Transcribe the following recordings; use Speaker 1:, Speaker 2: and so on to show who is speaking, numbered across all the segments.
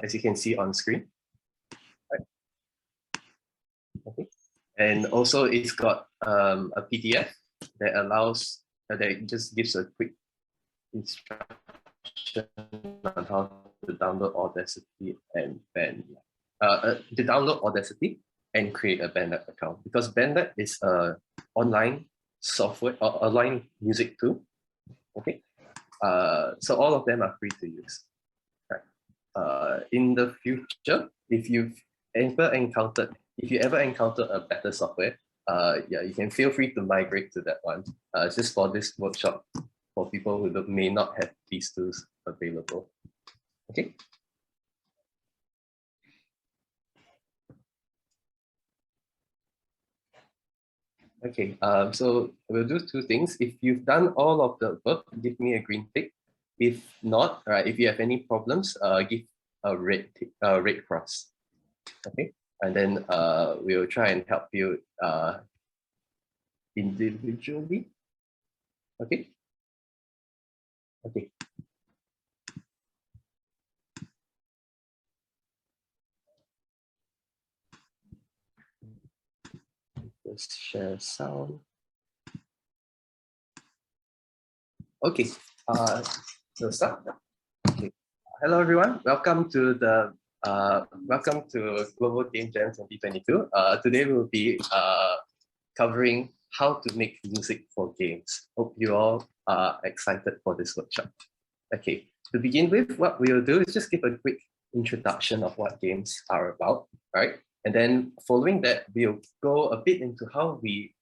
Speaker 1: as you can see on screen. Right. Okay. And also it's got a PDF that allows, that just gives a quick instruction on how to download Audacity and Bandlab. To download Audacity and create a Bandlab account, because Bandlab is a online software or online music tool. Okay, so all of them are free to use. Right. In the future, if you ever encounter a better software, yeah, you can feel free to migrate to that one. Just for this workshop, for people who may not have these tools available. Okay. Okay, so we'll do two things. If you've done all of the above, give me a green tick. If not, all right, if you have any problems, give a red cross. Okay, and then we'll try and help you individually. Okay. Okay. Just share sound. Okay, so start. Okay. Hello everyone, welcome to Global Game Jam 2022. Today we'll be covering how to make music for games. Hope you all are excited for this workshop. Okay, to begin with, what we'll do is just give a quick introduction of what games are about, right? And then following that, we'll go a bit into how we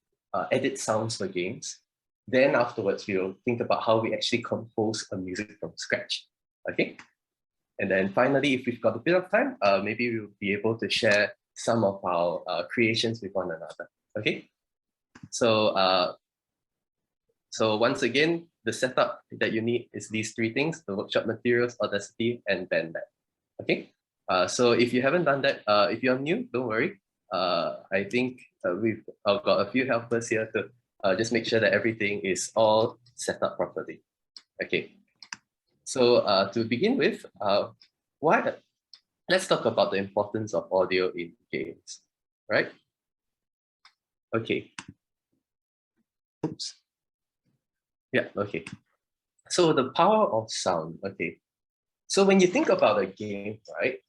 Speaker 1: edit sounds for games. Then afterwards, we'll think about how we actually compose a music from scratch, okay? And then finally, if we've got a bit of time, maybe we'll be able to share some of our creations with one another, okay? So, so once again, the setup that you need is these three things: the workshop materials, Audacity, and Bandlab. Okay. So if you haven't done that, if you're new, don't worry. I think we've got a few helpers here to just make sure that everything is all set up properly. Okay. So to begin with, let's talk about the importance of audio in games, right? Okay. Oops. Yeah, okay. So the power of sound, okay. So when you think about a game, right?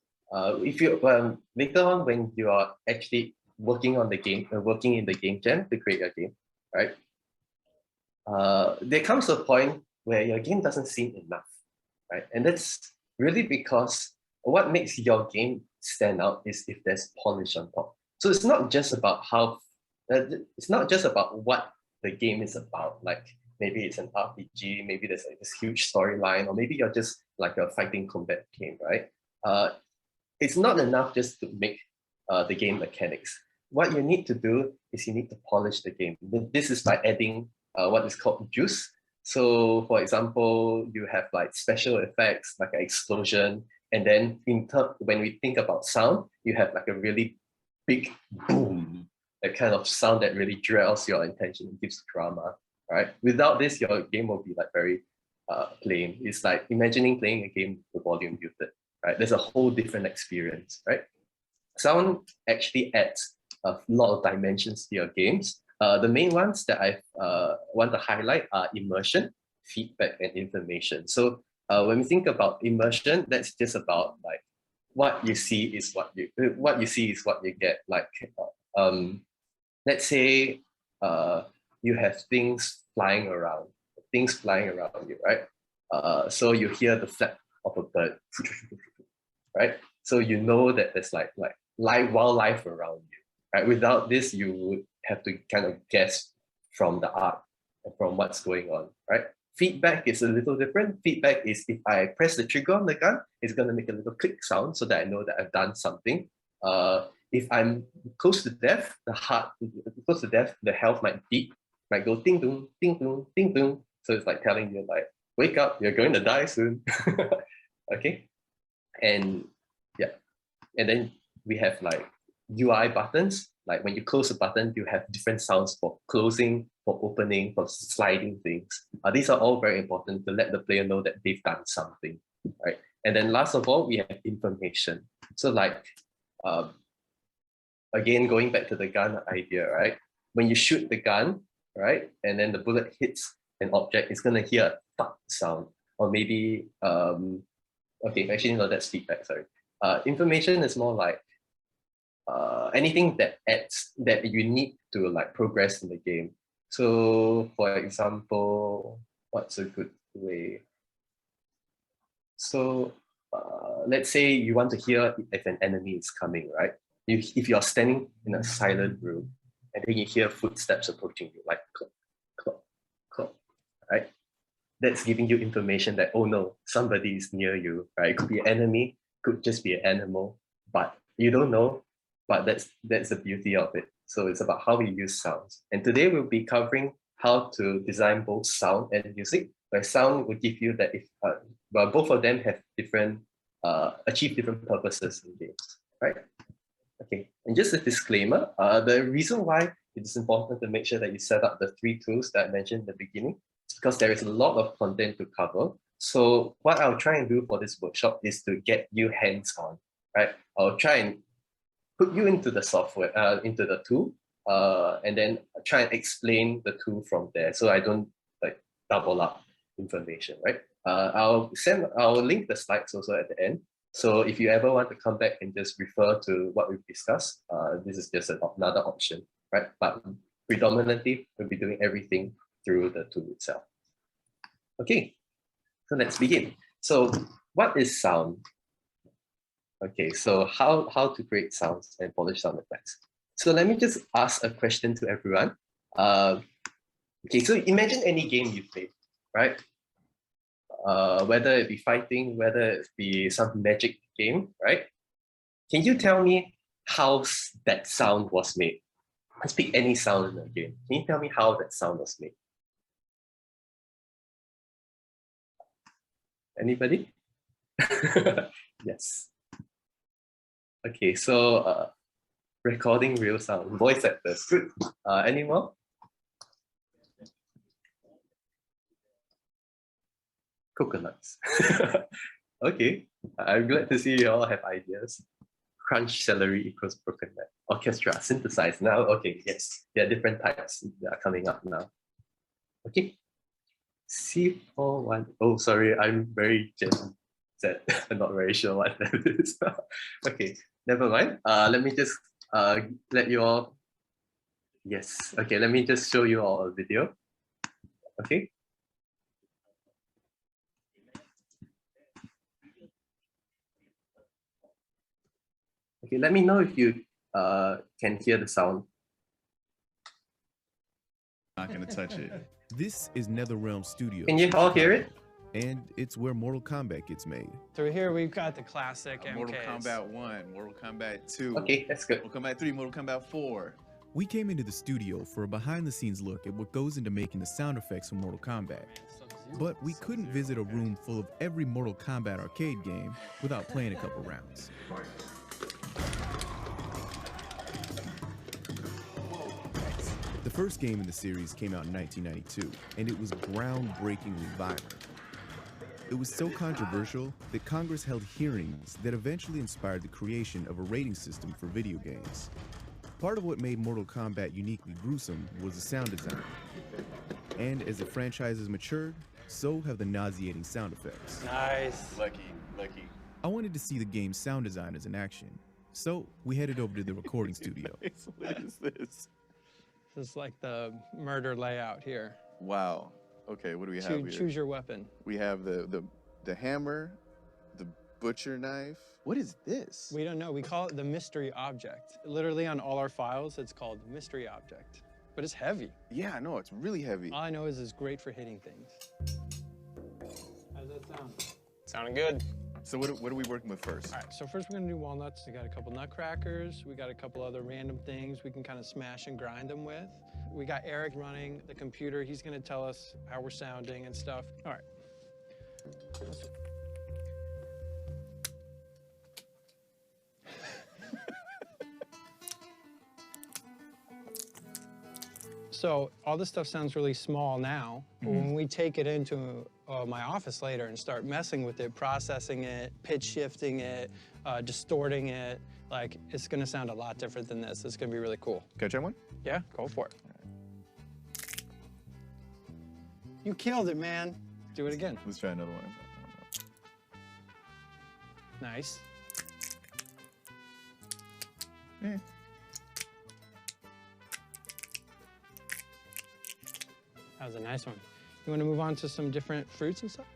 Speaker 1: If you later on when you are actually working on the game, working in the game jam to create a game, right? There comes a point where your game doesn't seem enough, right? And that's really because what makes your game stand out is if there's polish on top. So it's not just about it's not just about what the game is about. Like maybe it's an RPG, maybe there's like this huge storyline, or maybe you're just like a fighting combat game, right? It's not enough just to make the game mechanics. What you need to do is you need to polish the game. This is by adding what is called juice. So for example, you have like special effects, like an explosion. And then when we think about sound, you have like a really big boom, a kind of sound that really draws your attention and gives drama, right? Without this, your game will be like very plain. It's like imagining playing a game with the volume muted, right? There's a whole different experience, right? Sound actually adds a lot of dimensions to your games. The main ones that I want to highlight are immersion, feedback, and information. So when we think about immersion, that's just about like what you see is what you get. Like let's say you have things flying around you, right? So you hear the flap of a bird, right? So you know that there's like wildlife around you, right? Without this, you would have to kind of guess from the art and from what's going on, right? Feedback is a little different. Feedback is if I press the trigger on the gun, it's going to make a little click sound so that I know that I've done something. If I'm close to death, the health might beep, might go ding dong, ding dong, ding dong. So it's like telling you like, wake up, you're going to die soon. Okay, and yeah, and then we have like UI buttons. Like when you close a button, you have different sounds for closing, for opening, for sliding things. These are all very important to let the player know that they've done something. right? And then last of all, we have information. So like, again, going back to the gun idea, right? When you shoot the gun, right, and then the bullet hits an object, it's gonna hear a thud sound, or maybe, okay, actually no, that's feedback, sorry. Information is more like anything that adds, that you need to like progress in the game. So for example, what's a good way? So let's say you want to hear if an enemy is coming, right? If you're standing in a silent room and then you hear footsteps approaching you, like clop, clop, clop, right? That's giving you information that, oh no, somebody is near you, right? It could be an enemy, could just be an animal, but you don't know. But that's the beauty of it. So it's about how we use sounds. And today we'll be covering how to design both sound and music, where sound will give you that if well, both of them have different achieve different purposes in games, right? Okay, and just a disclaimer, the reason why it is important to make sure that you set up the 3 tools that I mentioned in the beginning is because there is a lot of content to cover. So what I'll try and do for this workshop is to get you hands-on, right? I'll try and put you into the software, into the tool, and then try and explain the tool from there, so I don't like double up information, right? I'll link the slides also at the end. So if you ever want to come back and just refer to what we've discussed, this is just another option, right? But predominantly, we'll be doing everything through the tool itself. Okay, so let's begin. So what is sound? Okay, so how to create sounds and polish sound effects. So let me just ask a question to everyone. Okay, so imagine any game you play, right? Whether it be fighting, whether it be some magic game, right? Can you tell me how that sound was made? Let's pick any sound in the game. Can you tell me how that sound was made? Anybody? Yes. Okay, so recording real sound, voice actors, good. Any more? Coconuts. Okay, I'm glad to see you all have ideas. Crunch celery equals broken neck. Orchestra, synthesize now. Okay, yes, there are different types that are coming up now. Okay, C41. Oh, sorry, I'm very Gen Z. I'm not very sure what that is. Okay, never mind. Let me just let you all. Yes, okay, let me just show you all a video. Okay. Okay, let me know if you can hear the sound.
Speaker 2: Not gonna touch it.
Speaker 3: This is NetherRealm Studios.
Speaker 1: Can you all hear it?
Speaker 3: And it's where Mortal Kombat gets made.
Speaker 4: Through here, we've got the classic MKs.
Speaker 2: Mortal Kombat 1, Mortal Kombat 2.
Speaker 1: Okay, that's good.
Speaker 2: Mortal Kombat 3, Mortal Kombat 4.
Speaker 3: We came into the studio for a behind-the-scenes look at what goes into making the sound effects for Mortal Kombat. But we couldn't visit a room full of every Mortal Kombat arcade game without playing a couple rounds. The first game in the series came out in 1992, and it was groundbreakingly violent. It was so controversial that Congress held hearings that eventually inspired the creation of a rating system for video games. Part of what made Mortal Kombat uniquely gruesome was the sound design. And as the franchise has matured, so have the nauseating sound effects.
Speaker 4: Nice.
Speaker 2: Lucky.
Speaker 3: I wanted to see the game's sound designers in action, so we headed over to the recording studio.
Speaker 2: What is this?
Speaker 4: This is like the murder layout here.
Speaker 2: Wow. Okay, what do we have here?
Speaker 4: Choose your weapon.
Speaker 2: We have the hammer, the butcher knife. What is this?
Speaker 4: We don't know. We call it the mystery object. Literally on all our files, it's called mystery object. But it's heavy.
Speaker 2: Yeah, I know, it's really heavy.
Speaker 4: All I know is it's great for hitting things. How's that sound? Sounding good.
Speaker 2: So what are we working with first?
Speaker 4: All right, so first we're gonna do walnuts. We got a couple nutcrackers. We got a couple other random things we can kind of smash and grind them with. We got Eric running the computer. He's gonna tell us how we're sounding and stuff. All right. So all this stuff sounds really small now, but when we take it into my office later and start messing with it, processing it, pitch shifting it, distorting it, like it's gonna sound a lot different than this. It's gonna be really cool.
Speaker 2: Can I try one?
Speaker 4: Yeah, go for it. You killed it, man. Do it again.
Speaker 2: Let's try another one.
Speaker 4: Nice. That was a nice one. You want to move on to some different fruits and stuff?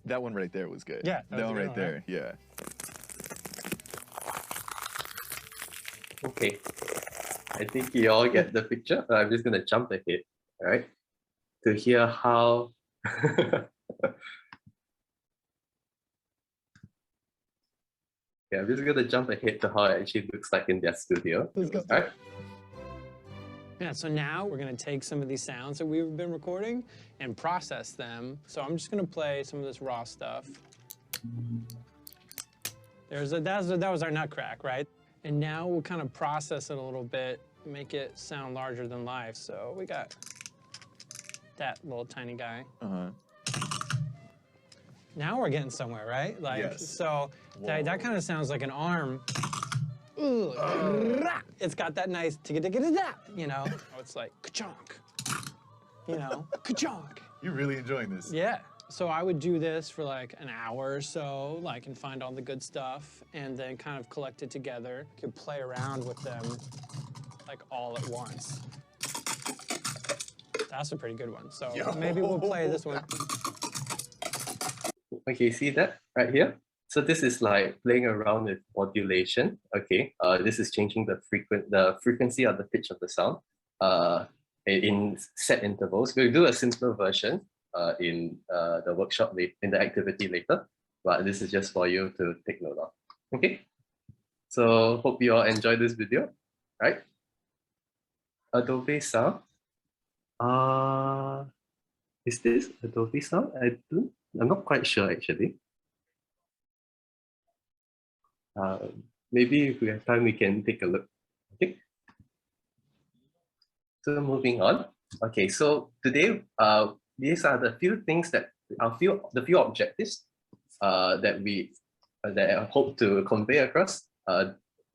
Speaker 2: That one right there was good.
Speaker 4: Yeah,
Speaker 2: that one right there. Yeah.
Speaker 1: Okay, I think you all get the picture. I'm just gonna jump ahead, all right, to hear how. Yeah, I'm just gonna jump ahead to how it actually looks like in their studio.
Speaker 4: Let's go.
Speaker 1: All right.
Speaker 4: Yeah, so now we're gonna take some of these sounds that we've been recording and process them. So I'm just gonna play some of this raw stuff. That was our nutcrack, right? And now we'll kind of process it a little bit, make it sound larger than life. So we got that little tiny guy. Now we're getting somewhere, right? Like,
Speaker 2: Yes.
Speaker 4: so that kind of sounds like an arm. Ooh, it's got that nice you know? It's like ka-chonk, you know, ka-chonk.
Speaker 2: You're really enjoying this.
Speaker 4: Yeah. So I would do this for like an hour or so, like, and find all the good stuff, and then kind of collect it together. You could play around with them, like, all at once. That's a pretty good one. So maybe we'll play this one.
Speaker 1: Okay, see that right here? So this is like playing around with modulation. Okay, this is changing the frequency or the pitch of the sound in set intervals. We'll do a simpler version in the workshop in the activity later, but this is just for you to take note of. Okay, so hope you all enjoy this video, right? Adobe sound. Is this Adobe sound? I'm not quite sure actually. Maybe if we have time, we can take a look. Okay. So moving on. Okay, so today, these are the few things that the few objectives that I hope to convey across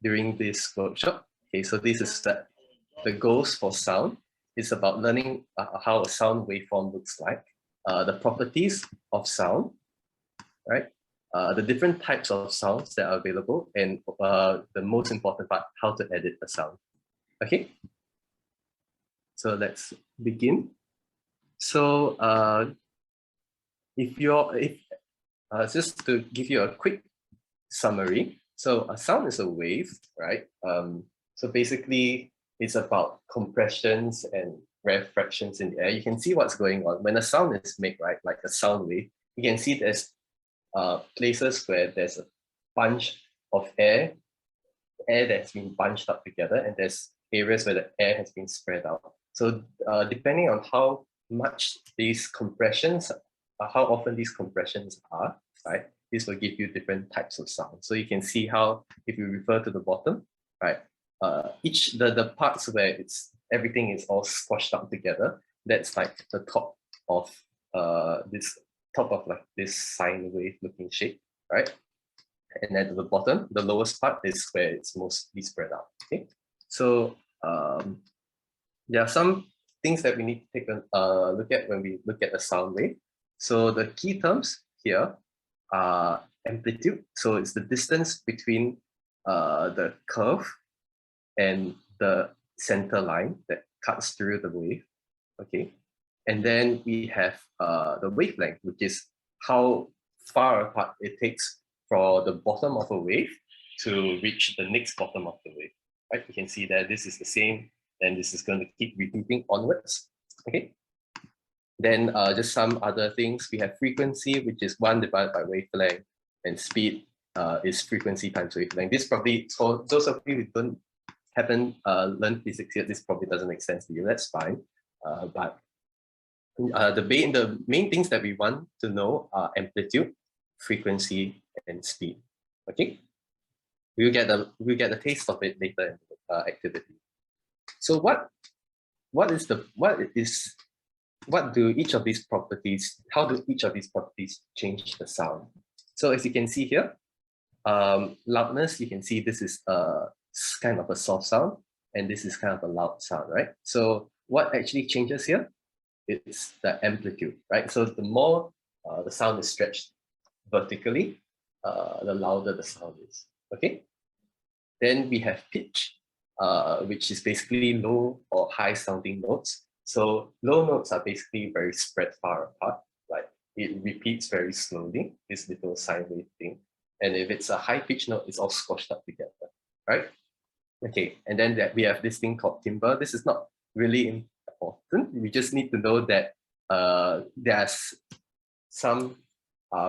Speaker 1: during this workshop. Okay, so this is the goals for sound. It's about learning how a sound waveform looks like, the properties of sound, right? The different types of sounds that are available, and the most important part, how to edit the sound. Okay, so let's begin. So just to give you a quick summary, so a sound is a wave, right? So basically, it's about compressions and rarefactions in the air. You can see what's going on when a sound is made, right? Like a sound wave, you can see there's places where there's a bunch of air that's been bunched up together, and there's areas where the air has been spread out. So depending on how much these compressions, how often these compressions are, right, this will give you different types of sound. So you can see how, if you refer to the bottom, right, the parts where everything is all squashed up together, that's like the top of this sine wave looking shape, right? And then at the bottom, the lowest part is where it's mostly spread out. Okay, so there are some things that we need to take a look at when we look at the sound wave. So the key terms here are amplitude. So it's the distance between the curve and the center line that cuts through the wave. Okay, and then we have the wavelength, which is how far apart it takes for the bottom of a wave to reach the next bottom of the wave. Right, you can see that this is the same, and this is going to keep repeating onwards. Okay, then just some other things. We have frequency, which is 1 divided by wavelength, and speed is frequency times wavelength. This probably, for those of you who haven't learned physics yet, this probably doesn't make sense to you. That's fine, but the main things that we want to know are amplitude, frequency, and speed. Okay, we'll get the taste of it later in the activity. So what do each of these properties, how do each of these properties change the sound? So as you can see here, loudness, you can see this is kind of a soft sound, and this is kind of a loud sound, right? So what actually changes here? It's the amplitude, right? So the more the sound is stretched vertically, the louder the sound is, okay? Then we have pitch, which is basically low or high sounding notes. So low notes are basically very spread far apart, like it repeats very slowly, this little sine wave thing. And if it's a high pitch note, it's all squashed up together, right? Okay, and then we have this thing called timbre. This is not really important. We just need to know that there's some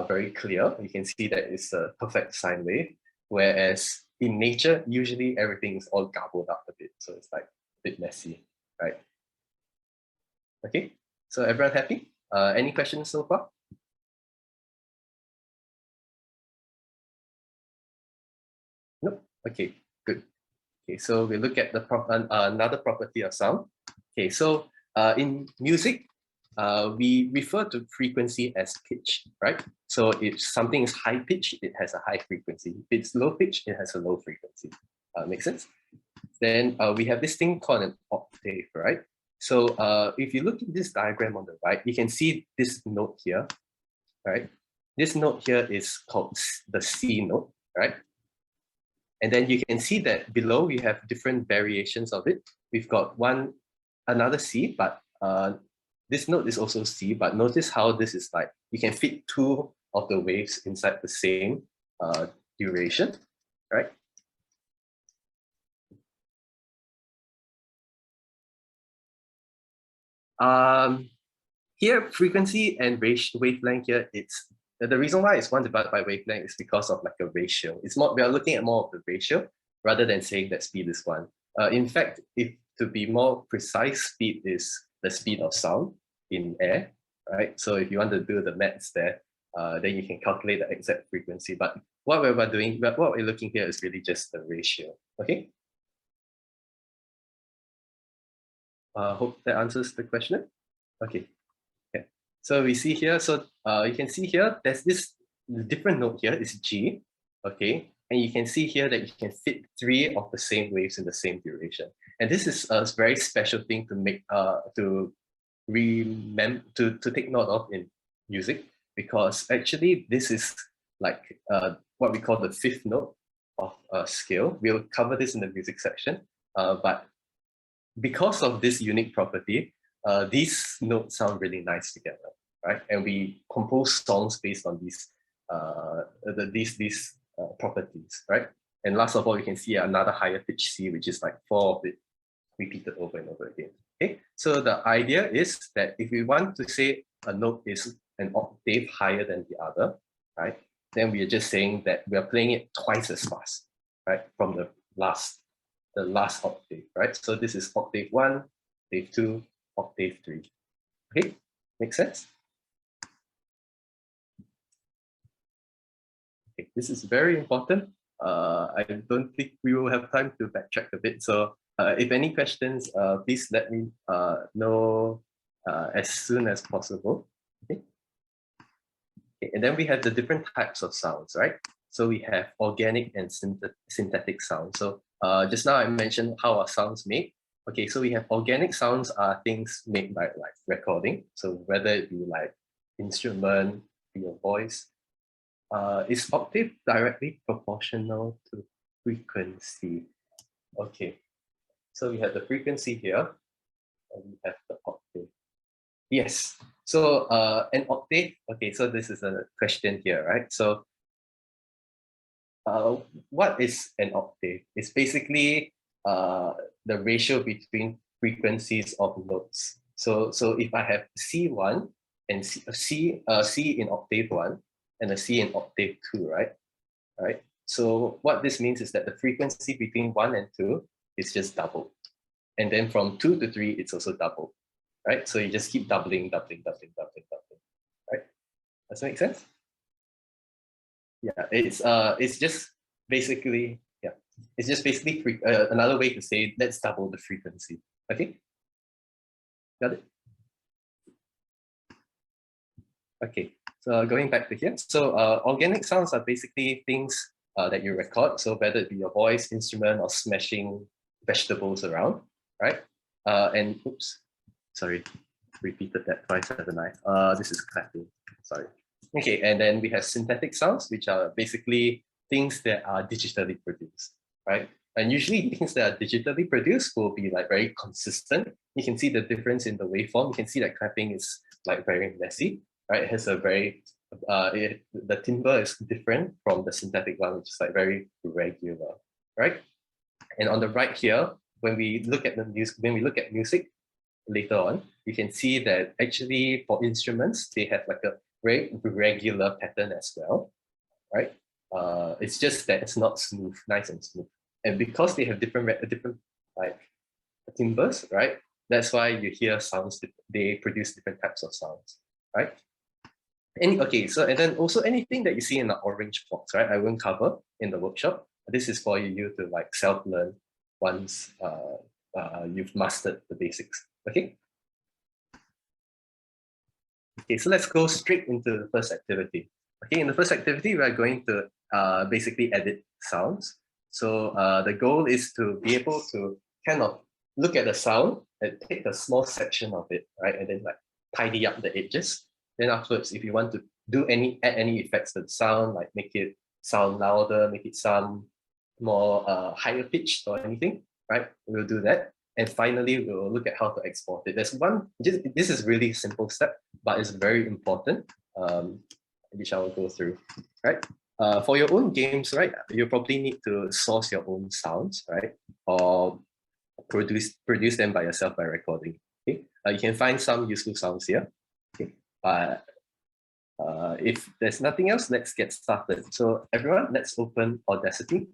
Speaker 1: very clear. You can see that it's a perfect sine wave, whereas in nature, usually everything is all garbled up a bit. So it's like a bit messy, right? Okay, so everyone happy? Any questions so far? Nope. Okay, good. Okay, so we look at the another property of sound. Okay, so in music, we refer to frequency as pitch, right? So if something is high pitch, it has a high frequency. If it's low pitch, it has a low frequency. Make sense? Then we have this thing called an octave, right? So if you look at this diagram on the right, you can see this note here, right? This note here is called the C note, right? And then you can see that below we have different variations of it. We've got another C, but this note is also C, but notice how this is like, you can fit two of the waves inside the same duration, right? Here, frequency and wavelength here, it's the reason why it's 1 divided by wavelength is because of like a ratio. It's more, we are looking at more of the ratio rather than saying that speed is 1. In fact, if to be more precise, speed is the speed of sound in air, right? So if you want to do the maths there, then you can calculate the exact frequency. But what we're looking here is really just the ratio, okay? Hope that answers the question. Okay. Okay. So we see here, so you can see here, there's this different note here, is G, okay? And you can see here that you can fit 3 of the same waves in the same duration. And this is a very special thing to make, to take note of in music, because actually this is like what we call the 5th note of a scale. We'll cover this in the music section, but because of this unique property, these notes sound really nice together, right? And we compose songs based on these properties, right? And last of all, you can see another higher pitch C, which is like 4 of it repeated over and over again. Okay, so the idea is that if we want to say a note is an octave higher than the other, right? Then we are just saying that we are playing it twice as fast, right? From the last octave, right? So this is octave 1, octave 2, octave 3. Okay, make sense? Okay, this is very important. I don't think we will have time to backtrack a bit. So if any questions, please let me know as soon as possible. Okay. Okay, and then we have the different types of sounds, right? So we have organic and synthetic sounds. So just now I mentioned how are sounds made. Okay, so we have organic sounds are things made by like recording. So whether it be like instrument, your voice, is octave directly proportional to frequency? Okay, so we have the frequency here, and we have the octave. Yes, so an octave, okay, so this is a question here, right? So what is an octave? It's basically the ratio between frequencies of notes. So if I have C1 and C in octave 1 and a C in octave 2, right? So what this means is that the frequency between 1 and 2 is just doubled. And then from 2 to 3, it's also doubled, right? So you just keep doubling, right? Does that make sense? Yeah, it's just basically It's just basically another way to say let's double the frequency. Okay, got it? Okay, so going back to here. So organic sounds are basically things that you record. So whether it be your voice, instrument, or smashing vegetables around, right? And oops, sorry, repeated that twice, haven't I? This is clapping, sorry. Okay, and then we have synthetic sounds, which are basically things that are digitally produced, right? And usually things that are digitally produced will be like very consistent. You can see the difference in the waveform. You can see that clapping is like very messy, right? It has a very, the timbre is different from the synthetic one, which is like very regular, right? And on the right here, when we look at the music later on, you can see that actually for instruments, they have like a very regular pattern as well, right? It's just that it's not smooth, nice and smooth. And because they have different like timbres, right? That's why you hear sounds, they produce different types of sounds, right? Okay, so and then also anything that you see in the orange box, right? I won't cover in the workshop. This is for you to like self-learn once you've mastered the basics, okay? Okay, so let's go straight into the first activity. Okay, in the first activity, we are going to basically edit sounds. So the goal is to be able to kind of look at the sound and take a small section of it, right? And then like tidy up the edges. Then afterwards, if you want to add any effects to the sound, like make it sound louder, make it sound more higher pitched or anything, right? We'll do that. And finally, we'll look at how to export it. There's one, this is really a simple step, but it's very important, which I will go through, right? For your own games, right, you probably need to source your own sounds, right? Or produce them by yourself by recording. Okay, you can find some useful sounds here. Okay, if there's nothing else, let's get started. So everyone, let's open Audacity,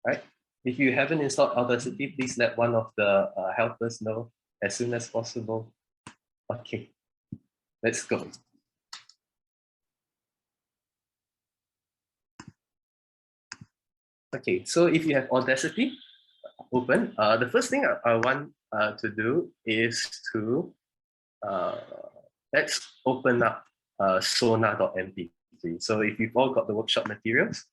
Speaker 1: right? If you haven't installed Audacity, please let one of the helpers know as soon as possible. Okay, let's go. Okay, so if you have Audacity open, the first thing I want to do is to, let's open up Sonar.mp3. So if you've all got the workshop materials,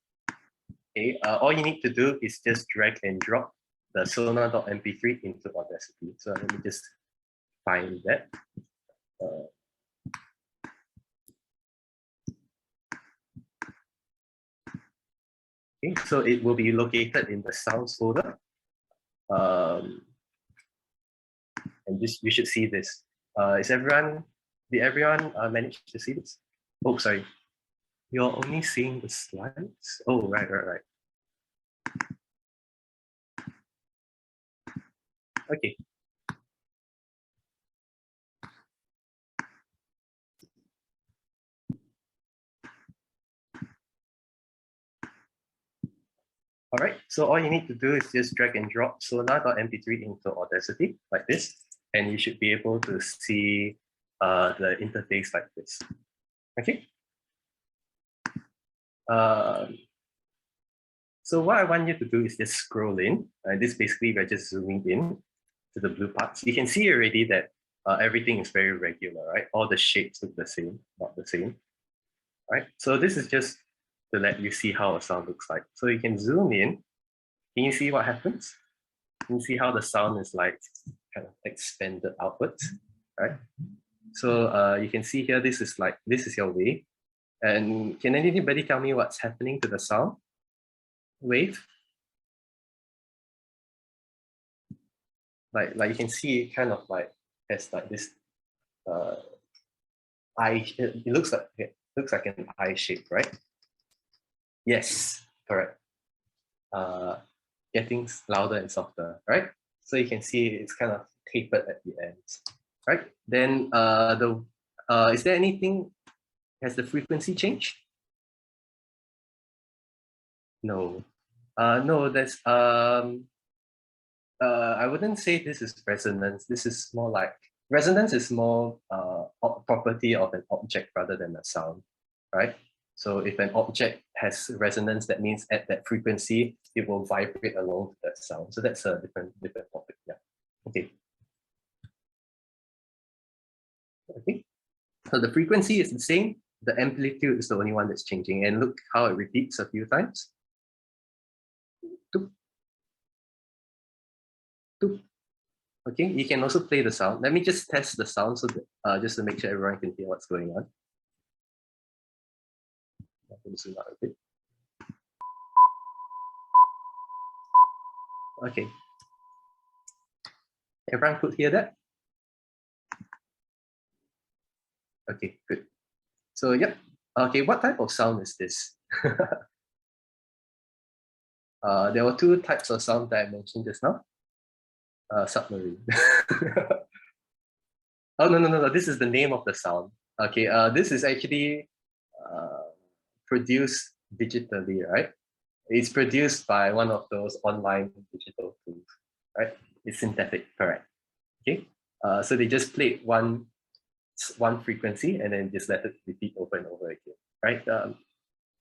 Speaker 1: okay, all you need to do is just drag and drop the Sonar.mp3 into Audacity. So let me just find that. Okay, so it will be located in the sounds folder. And this, you should see this. Did everyone manage to see this? Oh, sorry. You're only seeing the slides? Oh, right. Okay. All right, so all you need to do is just drag and drop Sonar.mp3 into Audacity like this, and you should be able to see the interface like this. Okay. So what I want you to do is just scroll in. This basically we're just zooming in to the blue parts. You can see already that everything is very regular, right? All the shapes look the same, not the same, right? So this is just to let you see how a sound looks like. So you can zoom in. Can you see what happens? Can you see how the sound is like kind of expanded outwards, right? So you can see here, this is your wave. And can anybody tell me what's happening to the sound wave? Like you can see it kind of like has like this eye. It looks like an eye shape, right? Yes, correct. Getting louder and softer, right? So you can see it's kind of tapered at the ends, right? Then is there anything? Has the frequency changed? No. No, that's I wouldn't say this is resonance. This is more like resonance is more property of an object rather than a sound, right? So if an object has resonance, that means at that frequency, it will vibrate along to that sound. So that's a different topic. Yeah. Okay. Okay. So the frequency is the same. The amplitude is the only one that's changing. And look how it repeats a few times. Doop. Doop. Okay, you can also play the sound. Let me just test the sound so that, just to make sure everyone can hear what's going on. I'm going to zoom out a bit. Okay. Everyone could hear that? Okay, good. So, yep. Okay, what type of sound is this? There were two types of sound that I mentioned just now. Submarine. Oh, no. This is the name of the sound. Okay, this is actually produced digitally, right? It's produced by one of those online digital tools, right? It's synthetic, correct? Okay, so they just played one frequency and then just let it repeat over and over again, right?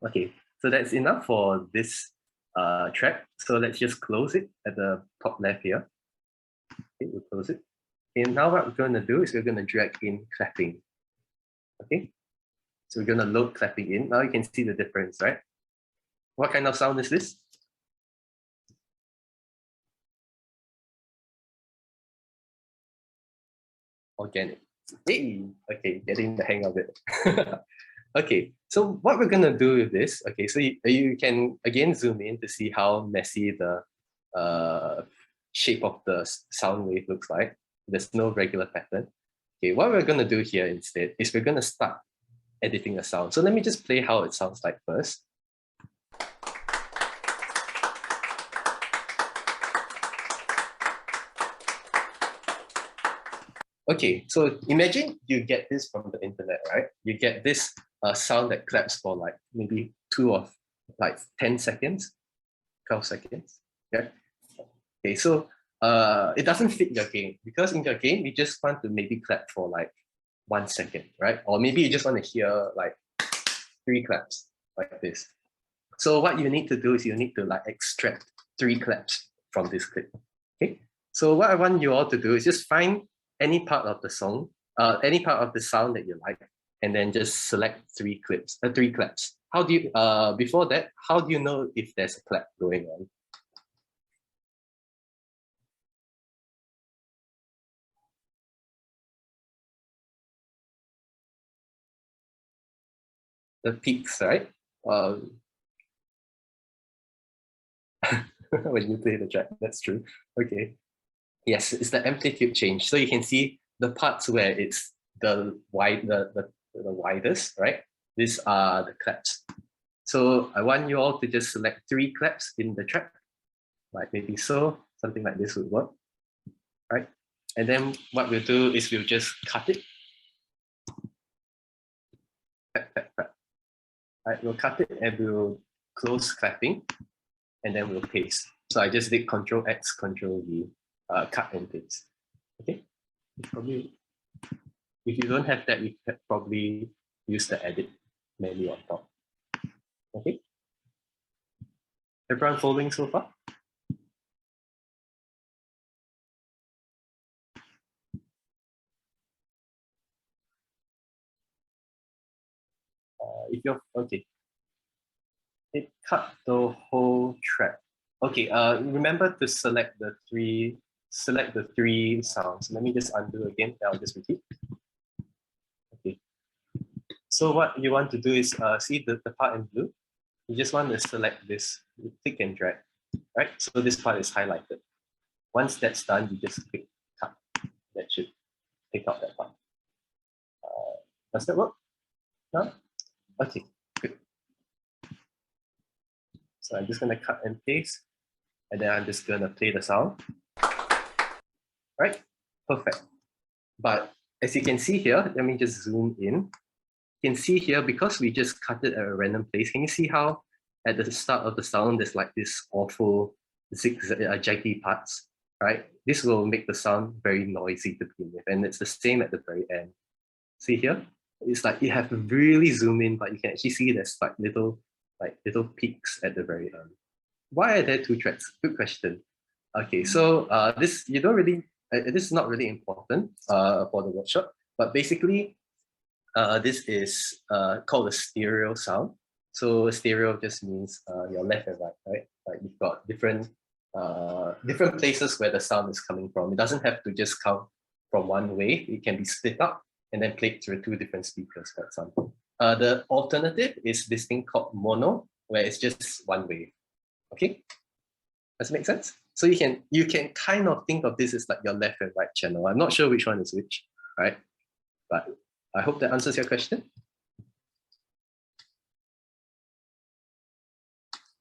Speaker 1: Okay, so that's enough for this track. So let's just close it at the top left here. Okay, we'll close it. And now what we're going to do is we're going to drag in clapping. Okay, so we're going to load clapping in. Now you can see the difference, right? What kind of sound is this? Organic. Hey, okay, getting the hang of it. Okay, so what we're gonna do with this, okay, so you can again zoom in to see how messy the shape of the sound wave looks like. There's no regular pattern. Okay, what we're gonna do here instead is we're gonna start editing a sound. So let me just play how it sounds like first. Okay, so imagine you get this from the internet, right? You get this sound that claps for like maybe 10 seconds, 12 seconds. Yeah. Okay, so it doesn't fit your game because in your game, you just want to maybe clap for like 1 second, right? Or maybe you just want to hear like 3 claps like this. So what you need to do is you need to like extract 3 claps from this clip. Okay, so what I want you all to do is just find any part of the song, any part of the sound that you like, and then just select 3 claps. How do you, before that, how do you know if there's a clap going on? The peaks, right? When you play the track, that's true. Okay. Yes, it's the amplitude change. So you can see the parts where it's the widest, right? These are the claps. So I want you all to just select 3 claps in the track, like maybe so, something like this would work, right? And then what we'll do is we'll just cut it. Right, we'll cut it and we'll close clapping, and then we'll paste. So I just did Control X, Control V, cut and paste. Okay, probably if you don't have that, you can probably use the edit menu on top. Okay, everyone following so far? If you're okay, it cut the whole track. Okay, remember to select the three sounds. Let me just undo again. I'll just repeat. Okay. So what you want to do is see the part in blue. You just want to select this, click and drag, right? So this part is highlighted. Once that's done, you just click cut. That should take out that part. Does that work? No? Okay, good. So I'm just gonna cut and paste, and then I'm just gonna play the sound. Right? Perfect. But as you can see here, let me just zoom in. You can see here, because we just cut it at a random place, can you see how at the start of the sound, there's like this awful jaggy parts, right? This will make the sound very noisy to begin with, and it's the same at the very end. See here? it's like you have to really zoom in, but you can actually see there's like little peaks at the very end. Why are there two tracks? Good question. Okay, so this you don't really this is not really important for the workshop, but basically this is called a stereo sound. So stereo just means your left and right? Like you've got different places where the sound is coming from. It doesn't have to just come from one wave. It can be split up and then played through two different speakers, for example. The alternative is this thing called mono, where it's just one wave. Okay, does it make sense? So you can kind of think of this as like your left and right channel. I'm not sure which one is which, right? But I hope that answers your question.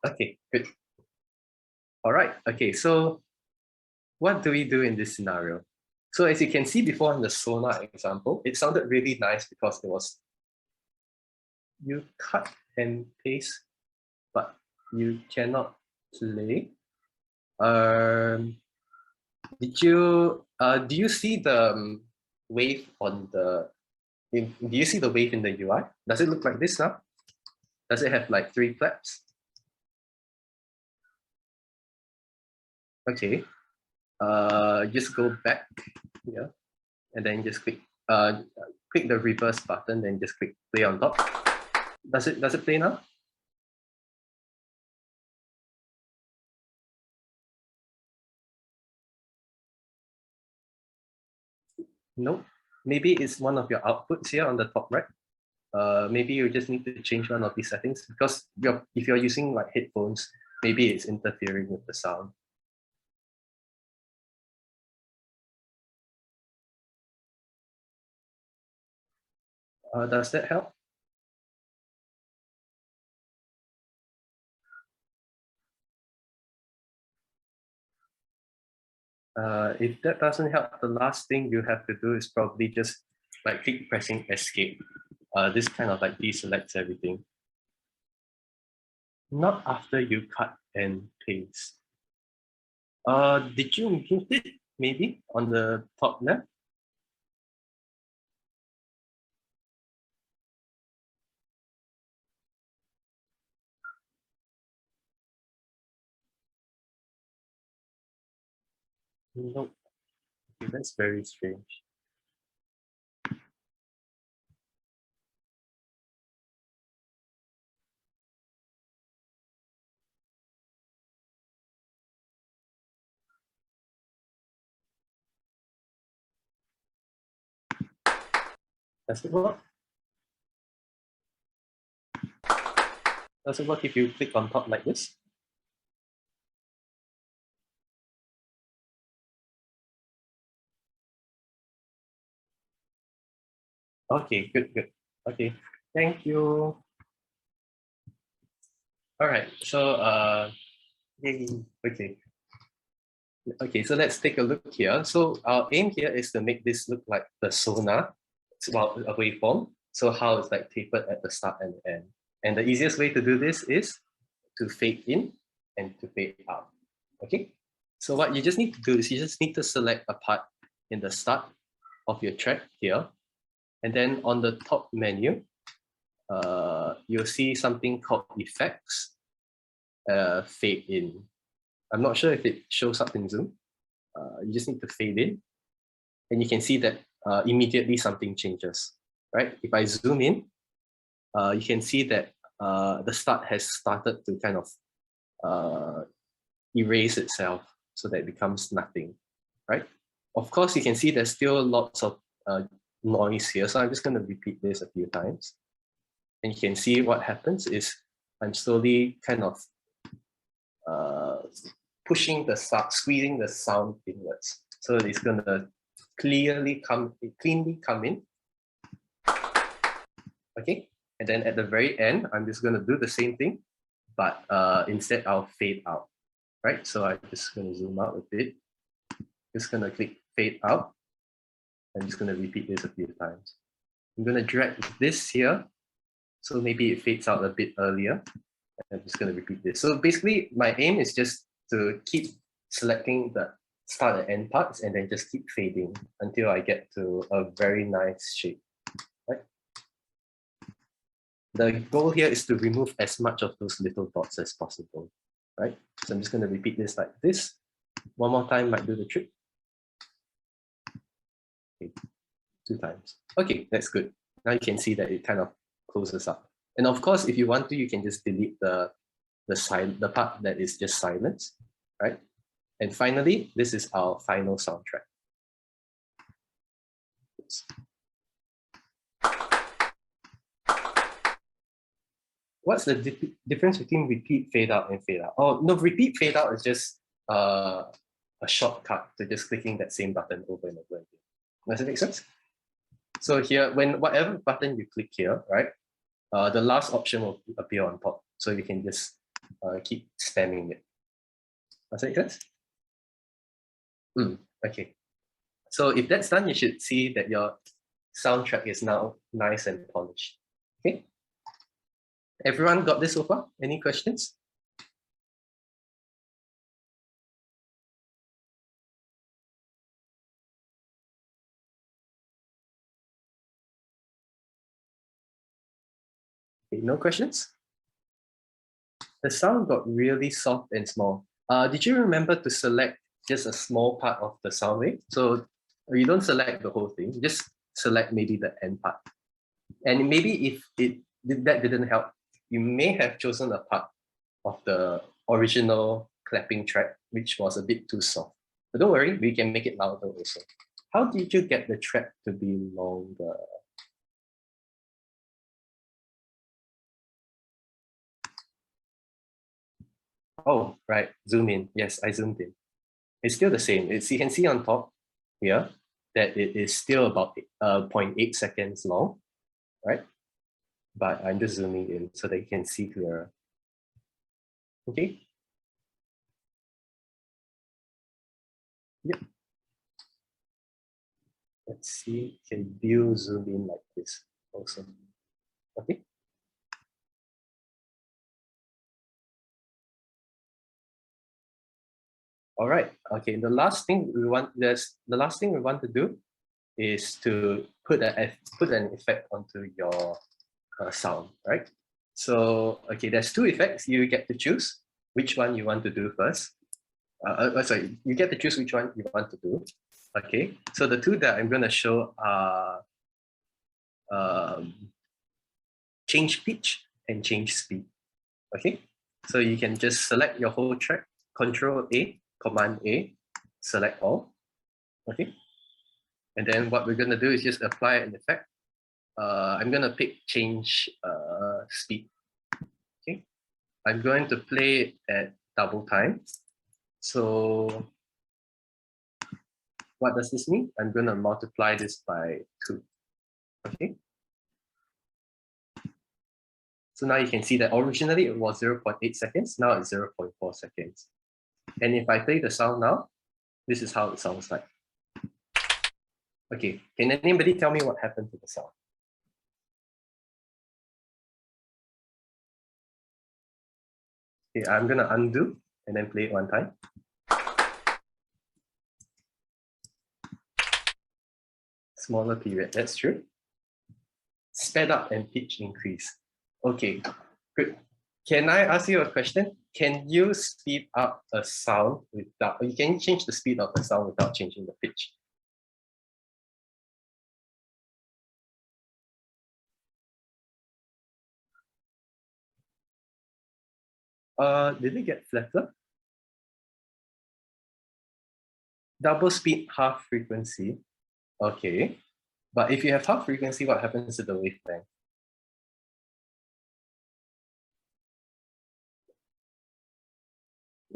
Speaker 1: Okay, good. All right, okay, so what do we do in this scenario? So as you can see before in the sonar example, it sounded really nice because it was, you cut and paste, but you cannot play. Do you see the wave on the, do you see the wave in the UI? Does it look like this now? Does it have like 3 flaps? Okay, just go back here and then just click the reverse button, then just click play on top. Does it play now? No, maybe it's one of your outputs here on the top right. Maybe you just need to change one of these settings because if you're using like headphones, maybe it's interfering with the sound. Does that help? If that doesn't help, the last thing you have to do is probably just like keep pressing escape. This kind of like deselects everything. Not after you cut and paste. Did you mute it maybe on the top left? No. Okay, that's very strange. Does it work? Does it work if you click on top like this? Okay, good. Okay, thank you. All right, so yay. Okay, so let's take a look here. So our aim here is to make this look like the sonar, well, a waveform. So how it's like tapered at the start and the end. And the easiest way to do this is to fade in and to fade out. Okay, so what you just need to do is you just need to select a part in the start of your track here. And then on the top menu, you'll see something called effects, fade in. I'm not sure if it shows up in Zoom. You just need to fade in and you can see that immediately something changes, right? If I zoom in, you can see that the start has started to kind of erase itself so that it becomes nothing, right? Of course, you can see there's still lots of noise here. So I'm just going to repeat this a few times. And you can see what happens is I'm slowly kind of pushing the sound, squeezing the sound inwards. So it's going to cleanly come in. Okay. And then at the very end, I'm just going to do the same thing, but instead I'll fade out, right? So I'm just going to zoom out a bit. Just going to click fade out. I'm just going to repeat this a few times. I'm going to drag this here. So maybe it fades out a bit earlier. I'm just going to repeat this. So basically, my aim is just to keep selecting the start and end parts and then just keep fading until I get to a very nice shape. Right? The goal here is to remove as much of those little dots as possible, right? So I'm just going to repeat this like this. One more time might do the trick. Okay, 2 times. Okay, that's good. Now you can see that it kind of closes up. And of course, if you want to, you can just delete the part that is just silence, right? And finally, this is our final soundtrack. Oops. What's the difference between repeat, fade out, and fade out? Oh, no, repeat, fade out is just a shortcut to just clicking that same button over and over again. Does it make sense? So here, when whatever button you click here, right, the last option will appear on top. So you can just keep spamming it. Does that make sense? Okay. So if that's done, you should see that your soundtrack is now nice and polished. Okay. Everyone got this so far? Any questions? Okay, no questions? The sound got really soft and small. Did you remember to select just a small part of the sound wave? So you don't select the whole thing, just select maybe the end part. And maybe if that didn't help, you may have chosen a part of the original clapping track, which was a bit too soft. But don't worry, we can make it louder also. How did you get the track to be longer? Oh, right, zoom in. Yes, I zoomed in. It's still the same. You can see on top here that it is still about 0.8 seconds long, right? But I'm just zooming in so that you can see clearer. Okay. Yep. Let's see, can view zoom in like this also. Okay. All right. Okay. The last thing we want to do is to put an effect onto your sound, right? So okay, there's 2 effects. You get to choose which one you want to do first. Sorry, you get to choose which one you want to do. Okay, so the 2 that I'm going to show are change pitch and change speed. Okay, so you can just select your whole track, Control A, Command A, select all. Okay, and then what we're going to do is just apply an effect. I'm going to pick change speed. Okay, I'm going to play it at double time. So what does this mean? I'm going to multiply this by 2. Okay. So now you can see that originally it was 0.8 seconds. Now it's 0.4 seconds. And if I play the sound now, this is how it sounds like. Okay, can anybody tell me what happened to the sound? Okay, I'm going to undo and then play it 1 time. Smaller period, that's true. Sped up and pitch increase. Okay, good. Can I ask you a question? Can you speed up a sound without, you can change the speed of the sound without changing the pitch? Did it get flatter? Double speed, half frequency. Okay. But if you have half frequency, what happens to the wavelength?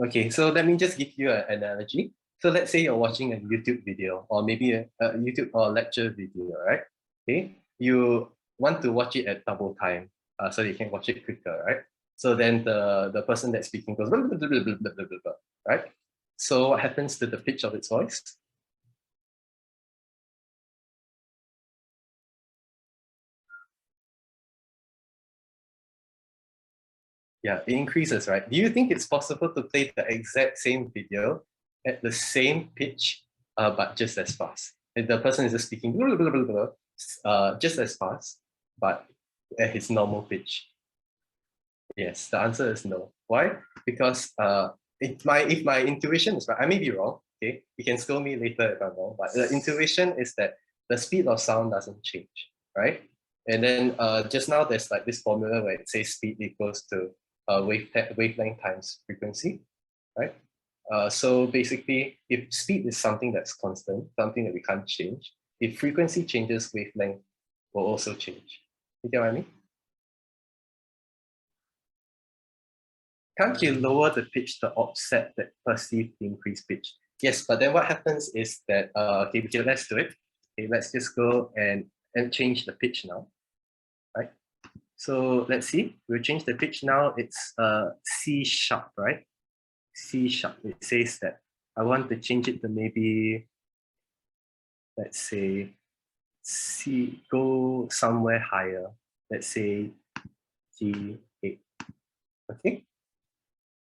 Speaker 1: Okay, so let me just give you an analogy. So let's say you're watching a YouTube video or maybe a YouTube or lecture video, right? Okay, you want to watch it at double time so you can watch it quicker, right? So then the person that's speaking goes, blah, blah, blah, blah, blah, blah, blah, blah, right? So what happens to the pitch of its voice? Yeah, it increases, right? Do you think it's possible to play the exact same video at the same pitch, but just as fast? And the person is just speaking blah, blah, blah, blah, just as fast, but at his normal pitch? Yes, the answer is no. Why? Because if my intuition is right, I may be wrong. Okay, you can scold me later if I'm wrong, but the intuition is that the speed of sound doesn't change, right? And then just now there's like this formula where it says speed equals to wavelength times frequency, right? So basically, if speed is something that's constant, something that we can't change, if frequency changes, wavelength will also change. You get what I mean? Can't you lower the pitch to offset that perceived increased pitch? Yes, but then what happens is that, okay, let's do it. Okay, let's just go and change the pitch now, right? So let's see, we'll change the pitch now. It's C sharp, right? C sharp. It says that I want to change it to maybe, let's say, C, go somewhere higher. Let's say G8. Okay.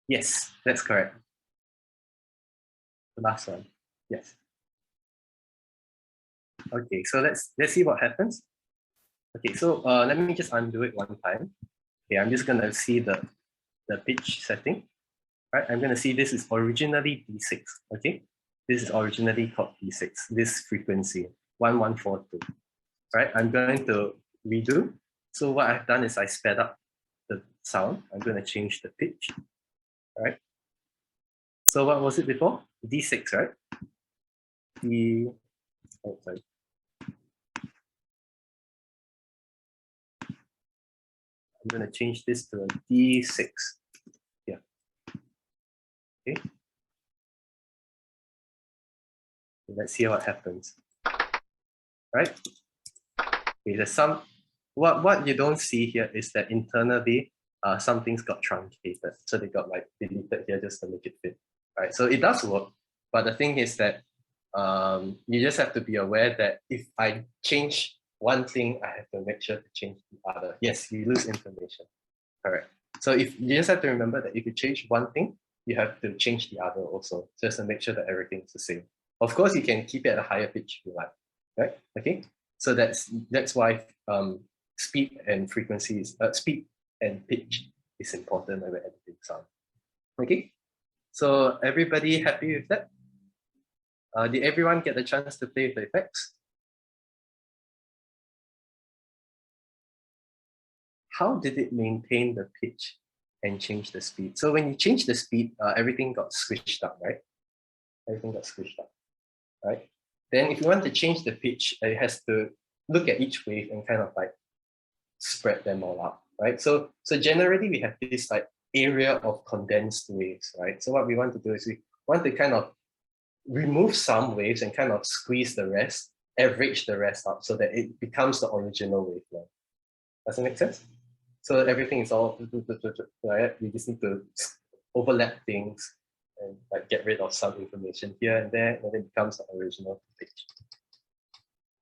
Speaker 1: Yes, that's correct. The last one. Yes. Okay, so let's see what happens. Okay, so let me just undo it one time. Okay, I'm just gonna see the pitch setting. Right, I'm gonna see this is originally D6. Okay, this is originally called D6. This frequency 1142. Right, I'm going to redo. So what I've done is I sped up the sound. I'm gonna change the pitch. Right. So what was it before? D6, right? Oh, sorry. I'm going to change this to a D6. Yeah. Okay. Let's see what happens. Right? Okay, there's some, what you don't see here is that internally, some things got truncated. So they got like deleted here just to make it fit. Right? So it does work. But the thing is that you just have to be aware that if I change one thing, I have to make sure to change the other. Yes, you lose information. Correct. So if you just have to remember that if you change one thing, you have to change the other also, just to make sure that everything is the same. Of course, you can keep it at a higher pitch if you like, right? Okay. So that's why speed and frequency is speed and pitch is important when we're editing sound. Okay. So everybody happy with that? Did everyone get the chance to play with the effects? How did it maintain the pitch and change the speed? So when you change the speed, everything got squished up, right? Everything got squished up, right? Then if you want to change the pitch, it has to look at each wave and kind of like spread them all out, right? So generally we have this like area of condensed waves, right? So what we want to do is we want to kind of remove some waves and kind of squeeze the rest, average the rest up so that it becomes the original wavelength. Does it make sense? So everything is all right. We just need to overlap things and like get rid of some information here and there, and then it becomes the original page.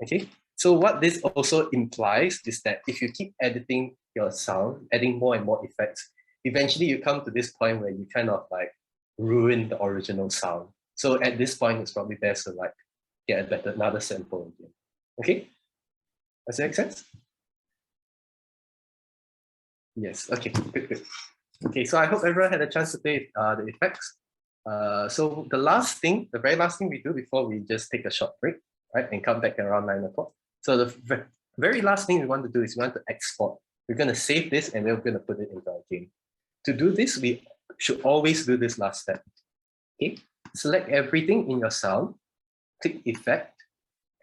Speaker 1: Okay. So what this also implies is that if you keep editing your sound, adding more and more effects, eventually you come to this point where you kind of like ruin the original sound. So at this point, it's probably best to like get another sample again. Okay. Does that make sense? Yes, okay, good. Okay, so I hope everyone had a chance to play the effects. So the very last thing we do before we just take a short break, right, and come back around 9 o'clock. So the very last thing we want to do is we want to export. We're going to save this and we're going to put it into our game. To do this, we should always do this last step. Okay, select everything in your sound, click Effect,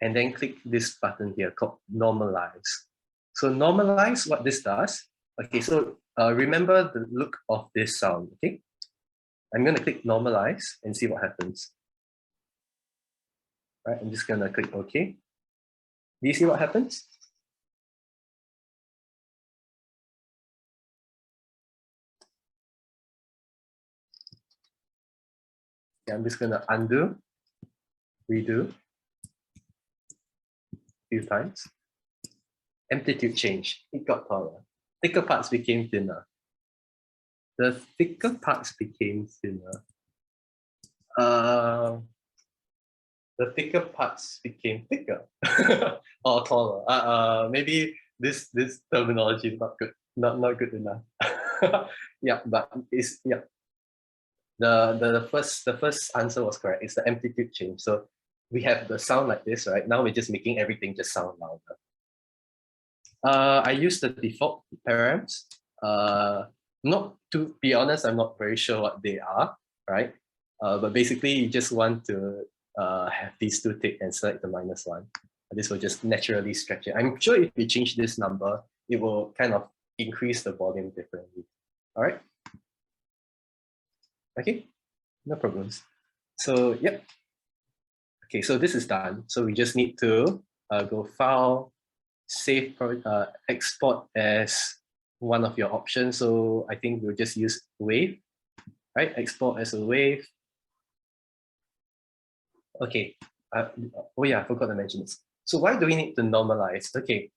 Speaker 1: and then click this button here called Normalize. So normalize, what this does, okay, so remember the look of this sound, okay? I'm going to click Normalize and see what happens. All right, I'm just going to click OK. Do you see what happens? Okay, I'm just going to undo, redo a few times. Amplitude change, it got taller. Thicker parts became thinner. The thicker parts became thinner. The thicker parts became thicker or taller. Maybe this terminology is not good, not good enough. Yeah, but it's yeah. The first answer was correct. It's the amplitude change. So we have the sound like this, right? Now we're just making everything just sound louder. I use the default params. Not to be honest, I'm not very sure what they are, right? But basically, you just want to have these two tick and select the -1. This will just naturally stretch it. I'm sure if you change this number, it will kind of increase the volume differently. All right. Okay, no problems. So, yep. Okay, so this is done. So we just need to go File, Save, Export as one of your options. So I think we'll just use Wave, right? Export as a wave. Okay. Oh yeah, I forgot to mention this. So why do we need to normalize? Okay.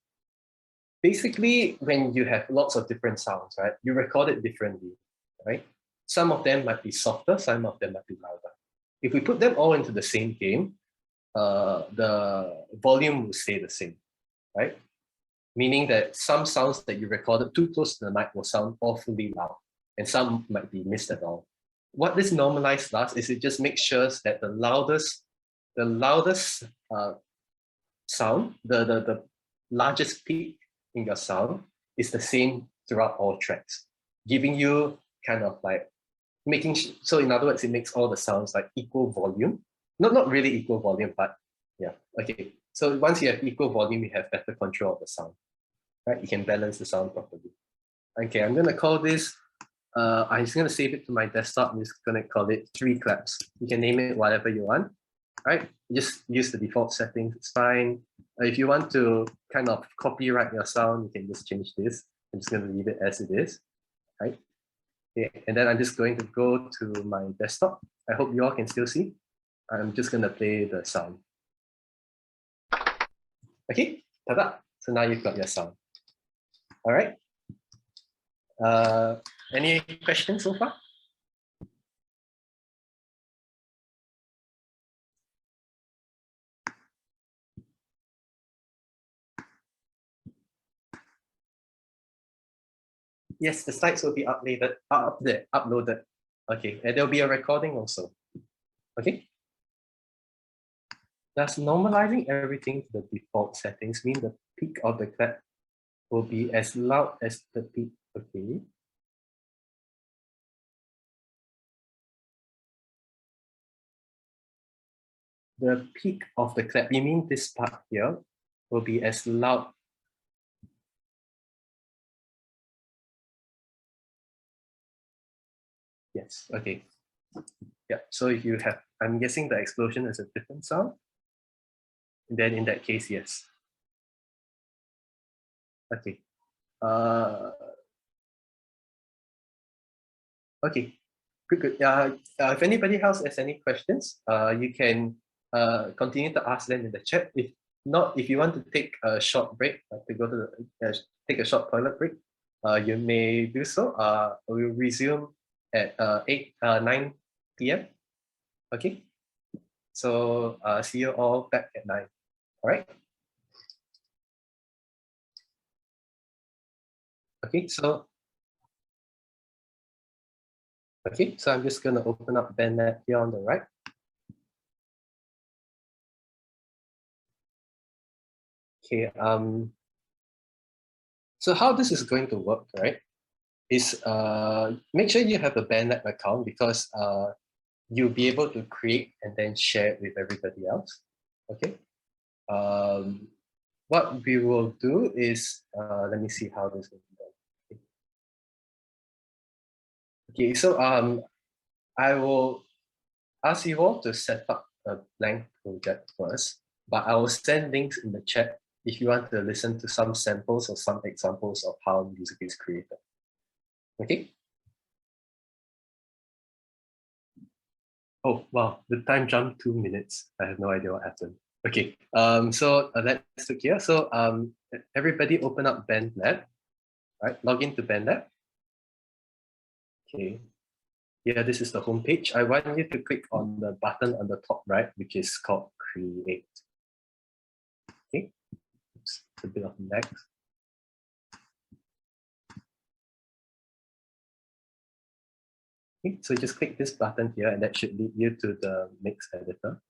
Speaker 1: Basically, when you have lots of different sounds, right, you record it differently, right? Some of them might be softer, some of them might be louder. If we put them all into the same game, the volume will stay the same, right? Meaning that some sounds that you recorded too close to the mic will sound awfully loud, and some might be missed at all. What this normalized does is it just makes sure that the loudest sound, the largest peak in your sound is the same throughout all tracks, giving you kind of like making, so in other words, it makes all the sounds like equal volume. Not really equal volume, but yeah, okay. So once you have equal volume, you have better control of the sound, right? You can balance the sound properly. Okay, I'm gonna call this, I'm just gonna save it to my desktop. I'm just gonna call it 3 claps. You can name it whatever you want, right? Just use the default settings, it's fine. If you want to kind of copyright your sound, you can just change this. I'm just gonna leave it as it is, right? Okay, and then I'm just going to go to my desktop. I hope you all can still see. I'm just gonna play the sound. Okay, ta-da! So now you've got your sound. All right. Any questions so far? Yes, the slides will be uploaded. Okay, and there'll be a recording also. Okay. Does normalizing everything to the default settings mean the peak of the clap will be as loud as the peak? Okay. The peak of the clap, you mean this part here, will be as loud. Yes, okay. Yeah, so if you have, I'm guessing the explosion is a different sound. Then in that case, yes. Okay. Okay, good. If anybody else has any questions, you can continue to ask them in the chat. If not, if you want to take a short break, to go to the, take a short toilet break, you may do so. We'll resume at 9 p.m. Okay, so see you all back at 9. All right. Okay, so I'm just gonna open up Bandlab here on the right. Okay, so how this is going to work, right, is make sure you have a Bandlab account, because you'll be able to create and then share it with everybody else. Okay. What we will do is, let me see how this will be done. Okay, so I will ask you all to set up a blank project first, but I will send links in the chat if you want to listen to some samples or some examples of how music is created. Okay. Oh, wow, the time jumped 2 minutes. I have no idea what happened. Okay, so let's look here. So everybody open up Bandlab, right? Log into Bandlab. Okay, yeah, this is the home page. I want you to click on the button on the top right, which is called Create. Okay, oops, a bit of lag. Okay, so just click this button here and that should lead you to the mix editor.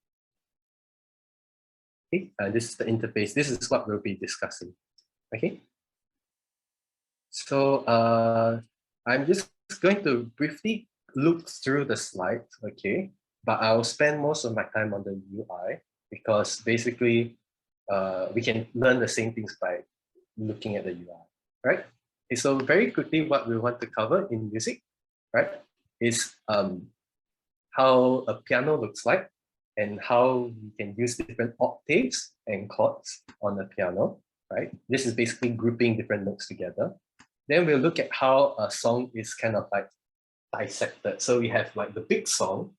Speaker 1: Okay, and this is the interface. This is what we'll be discussing. Okay. So I'm just going to briefly look through the slides, okay? But I'll spend most of my time on the UI because basically we can learn the same things by looking at the UI, right? Okay, so very quickly, what we want to cover in music, right, is how a piano looks like and how we can use different octaves and chords on the piano, right? This is basically grouping different notes together. Then we'll look at how a song is kind of like dissected. So we have like the big song,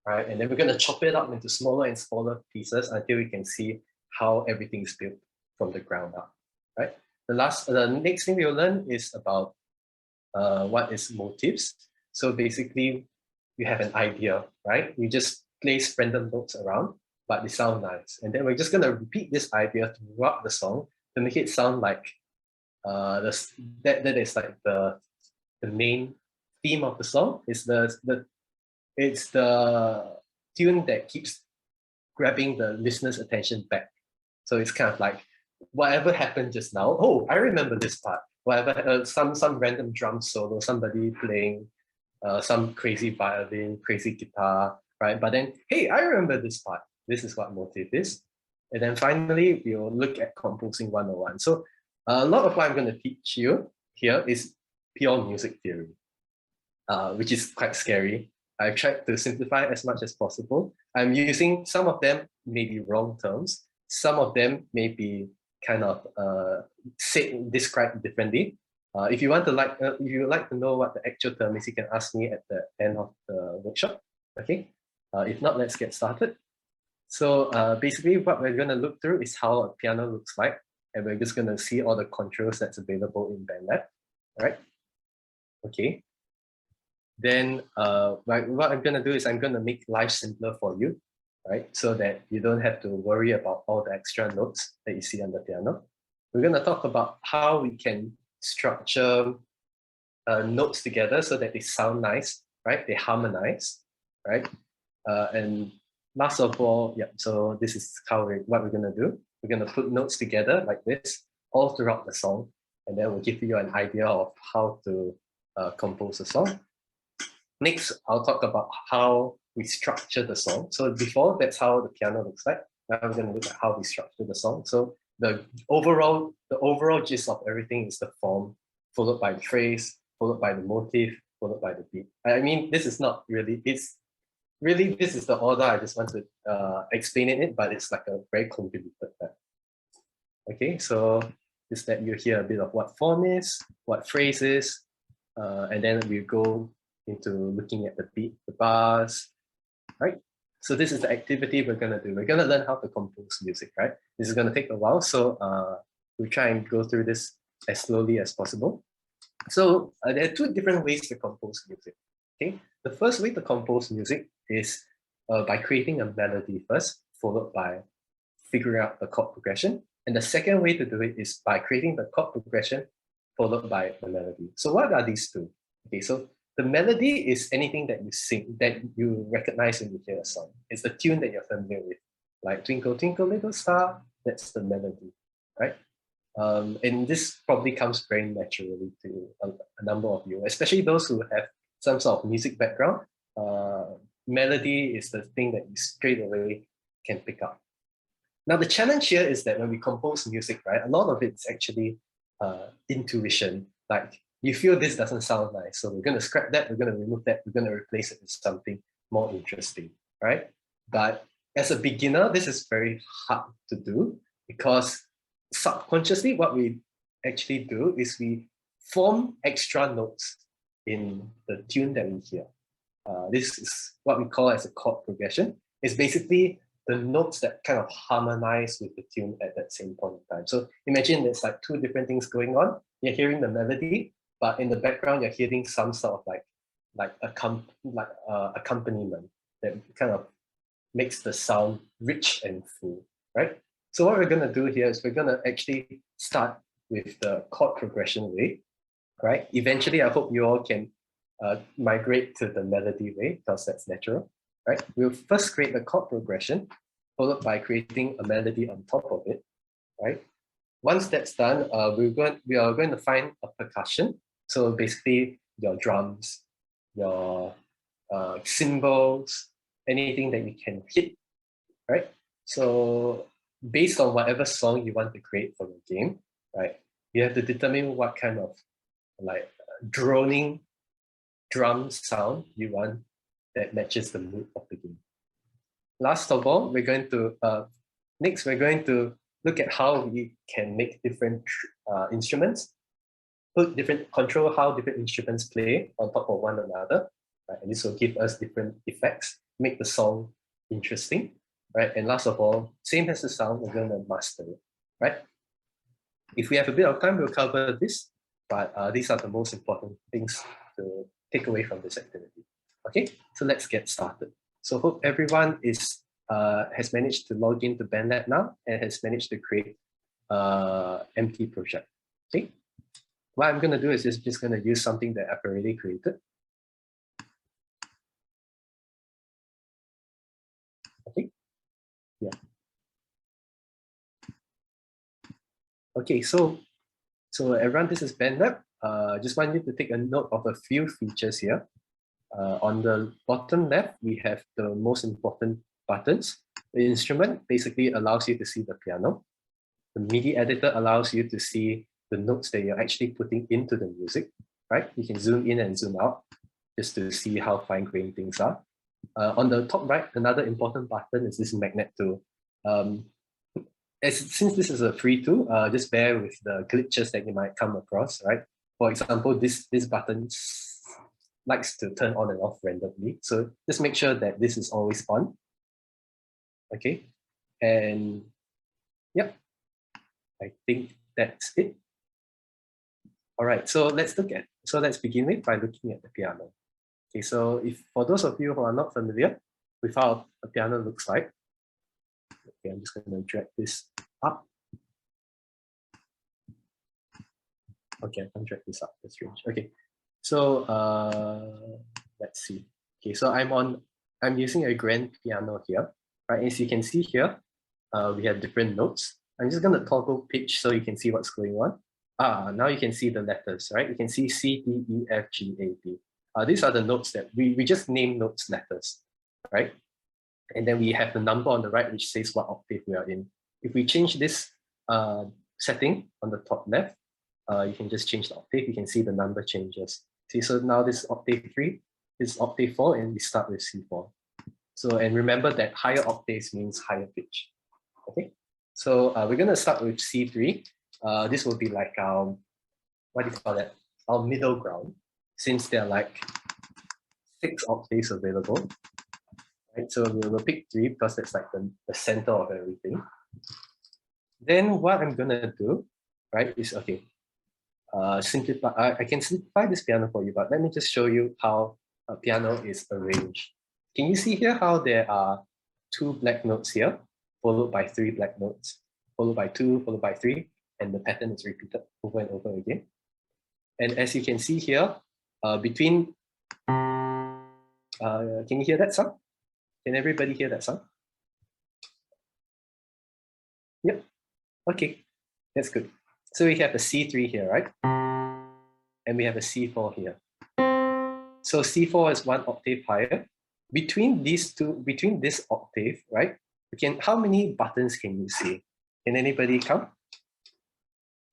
Speaker 1: right? And then we're going to chop it up into smaller and smaller pieces until we can see how everything is built from the ground up, right? The next thing we'll learn is about what is motifs. So basically, you have an idea, right? You just place random notes around, but they sound nice. And then we're just going to repeat this idea throughout the song to make it sound like that is like the main theme of the song. It's the tune that keeps grabbing the listener's attention back. So it's kind of like whatever happened just now. Oh, I remember this part. Whatever, some random drum solo, somebody playing some crazy violin, crazy guitar, right? But then, hey, I remember this part. This is what motif is. And then finally, we'll look at composing 101. So a lot of what I'm going to teach you here is pure music theory, which is quite scary. I've tried to simplify as much as possible. I'm using some of them may be wrong terms. Some of them may be kind of described differently. If you want to if you would like to know what the actual term is, you can ask me at the end of the workshop. Okay. If not, let's get started. So basically, what we're going to look through is how a piano looks like, and we're just going to see all the controls that's available in Bandlab. All right. Okay. Then what I'm going to do is I'm going to make life simpler for you, right? So that you don't have to worry about all the extra notes that you see on the piano. We're going to talk about how we can structure notes together so that they sound nice, right? They harmonize, right? And last of all, yeah, so this is what we're going to do. We're going to put notes together like this all throughout the song, and then we'll give you an idea of how to compose a song. Next, I'll talk about how we structure the song. So before, that's how the piano looks like. Now we're going to look at how we structure the song. So the overall gist of everything is the form, followed by the phrase, followed by the motif, followed by the beat. I mean, this is not really, this is the order. I just want to explain it, but it's like a very convoluted thing. Okay, so just that you hear a bit of what form is, what phrase is, and then we go into looking at the beat, the bars, right? So this is the activity we're going to do. We're going to learn how to compose music, right? This is going to take a while, so we'll try and go through this as slowly as possible. So there are two different ways to compose music, okay? The first way to compose music is by creating a melody first, followed by figuring out the chord progression. And the second way to do it is by creating the chord progression, followed by the melody. So what are these two? Okay, so the melody is anything that you sing, that you recognize when you hear a song. It's the tune that you're familiar with, like Twinkle, Twinkle, Little Star, that's the melody, right? And this probably comes very naturally to a number of you, especially those who have some sort of music background. Melody is the thing that you straight away can pick up. Now, the challenge here is that when we compose music, right, a lot of it's actually intuition, like you feel this doesn't sound nice, so we're going to scrap that, we're going to remove that, we're going to replace it with something more interesting, right? But as a beginner, this is very hard to do because subconsciously what we actually do is we form extra notes in the tune that we hear. This is what we call as a chord progression. It's basically the notes that kind of harmonize with the tune at that same point in time. So imagine there's like two different things going on. You're hearing the melody, but in the background, you're hearing some sort of accompaniment that kind of makes the sound rich and full, right? So what we're going to do here is we're going to actually start with the chord progression way, right? Eventually, I hope you all can migrate to the melody way because that's natural, right? We'll first create a chord progression, followed by creating a melody on top of it, right? Once that's done, we are going to find a percussion. So basically your drums, your cymbals, anything that you can hit, right? So based on whatever song you want to create for your game, right, you have to determine what kind of like droning drum sound you want that matches the mood of the game. Last of all, we're going to next we're going to look at how we can make different instruments, control how different instruments play on top of one another, right? And this will give us different effects, make the song interesting, right? And last of all, same as the sound, we're going to master it, right? If we have a bit of time, we'll cover this, but these are the most important things to take away from this activity. Okay, so let's get started. So hope everyone is has managed to log into Bandlab now and has managed to create empty project. Okay, what I'm going to do is just going to use something that I've already created. Okay, yeah. Okay, so everyone, this is Bandlab. Just want you to take a note of a few features here. On the bottom left, we have the most important buttons. The instrument basically allows you to see the piano. The MIDI editor allows you to see the notes that you're actually putting into the music, right? You can zoom in and zoom out just to see how fine-grained things are. On the top right, another important button is this magnet tool. Since this is a free tool, just bear with the glitches that you might come across, right? For example, this button likes to turn on and off randomly. So just make sure that this is always on. Okay, and yep, I think that's it. All right, so let's begin with by looking at the piano. Okay, so if for those of you who are not familiar with how a piano looks like, okay, I'm just going to drag this up. Okay, I can drag this up. That's strange. Okay, so let's see. Okay, so I'm using a grand piano here, right? As you can see here, we have different notes. I'm just going to toggle pitch so you can see what's going on. Now you can see the letters, right? You can see C, D, E, F, G, A, B. These are the notes that we just name notes letters, right? And then we have the number on the right, which says what octave we are in. If we change this setting on the top left, you can just change the octave. You can see the number changes. See, so now this is octave 3, this is octave 4, and we start with C4. So, and remember that higher octaves means higher pitch. Okay, so we're going to start with C3. This will be like our, what do you call that? Our middle ground, since there are like 6 octaves available. Right? So we'll pick 3 because that's like the center of everything. Then what I'm going to do, right, is, okay, simplify. I can simplify this piano for you, but let me just show you how a piano is arranged. Can you see here how there are 2 black notes here, followed by 3 black notes, followed by 2, followed by 3, and the pattern is repeated over and over again. And as you can see here, between, can you hear that sound? Can everybody hear that sound? Yep. Okay, that's good. So we have a C3 here, right? And we have a C4 here. So C4 is 1 octave higher. Between these two, between this octave, right? How many buttons can you see? Can anybody count?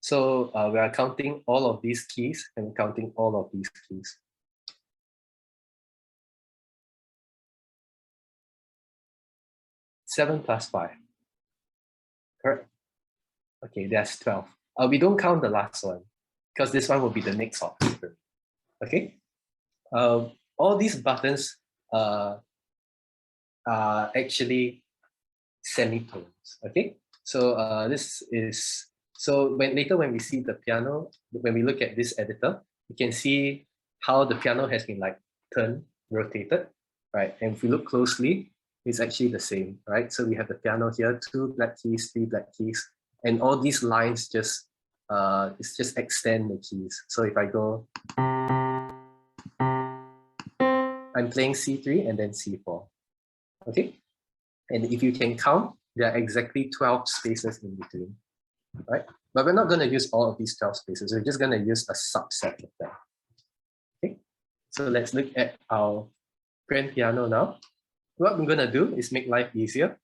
Speaker 1: So we are counting all of these keys and counting all of these keys. Seven plus 5. Correct? Okay, that's 12. We don't count the last one because this one will be the next octave. Okay? All these buttons are actually semitones. Okay? So this is, so later when we see the piano, when we look at this editor, you can see how the piano has been like turned, rotated, right? And if we look closely, it's actually the same, right? So we have the piano here, 2 black keys, 3 black keys, and all these lines just extend the keys. So if I go, I'm playing C3 and then C4. Okay? And if you can count, there are exactly 12 spaces in between, right? But we're not going to use all of these 12 spaces. We're just going to use a subset of them. Okay? So let's look at our grand piano now. What we're going to do is make life easier.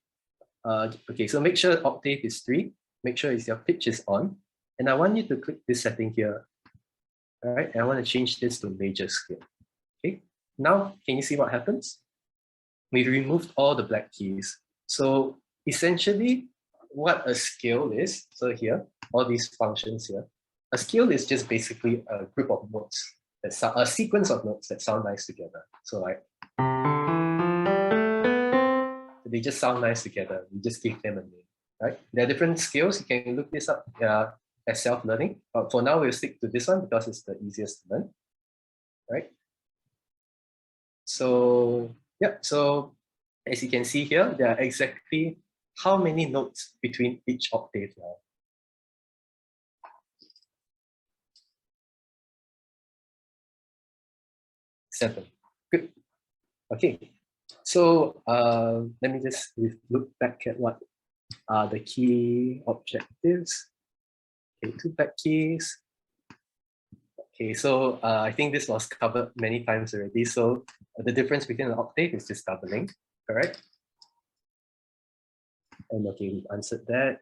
Speaker 1: Okay, so make sure octave is 3. Make sure your pitch is on. And I want you to click this setting here. All right, and I want to change this to major scale. Okay, now can you see what happens? We've removed all the black keys. So essentially, what a scale is, so here, all these functions here, a scale is just basically a group of notes, a sequence of notes that sound nice together. So like, they just sound nice together. We just give them a name, right? There are different scales. You can look this up as self-learning. But for now, we'll stick to this one because it's the easiest to learn, right? So yeah, so as you can see here, there are exactly how many notes between each octave now? 7. Good. Okay. So let me just look back at what are the key objectives. Okay, 2 back keys. Okay, so I think this was covered many times already. So the difference between an octave is just doubling, correct? And okay, we answered that.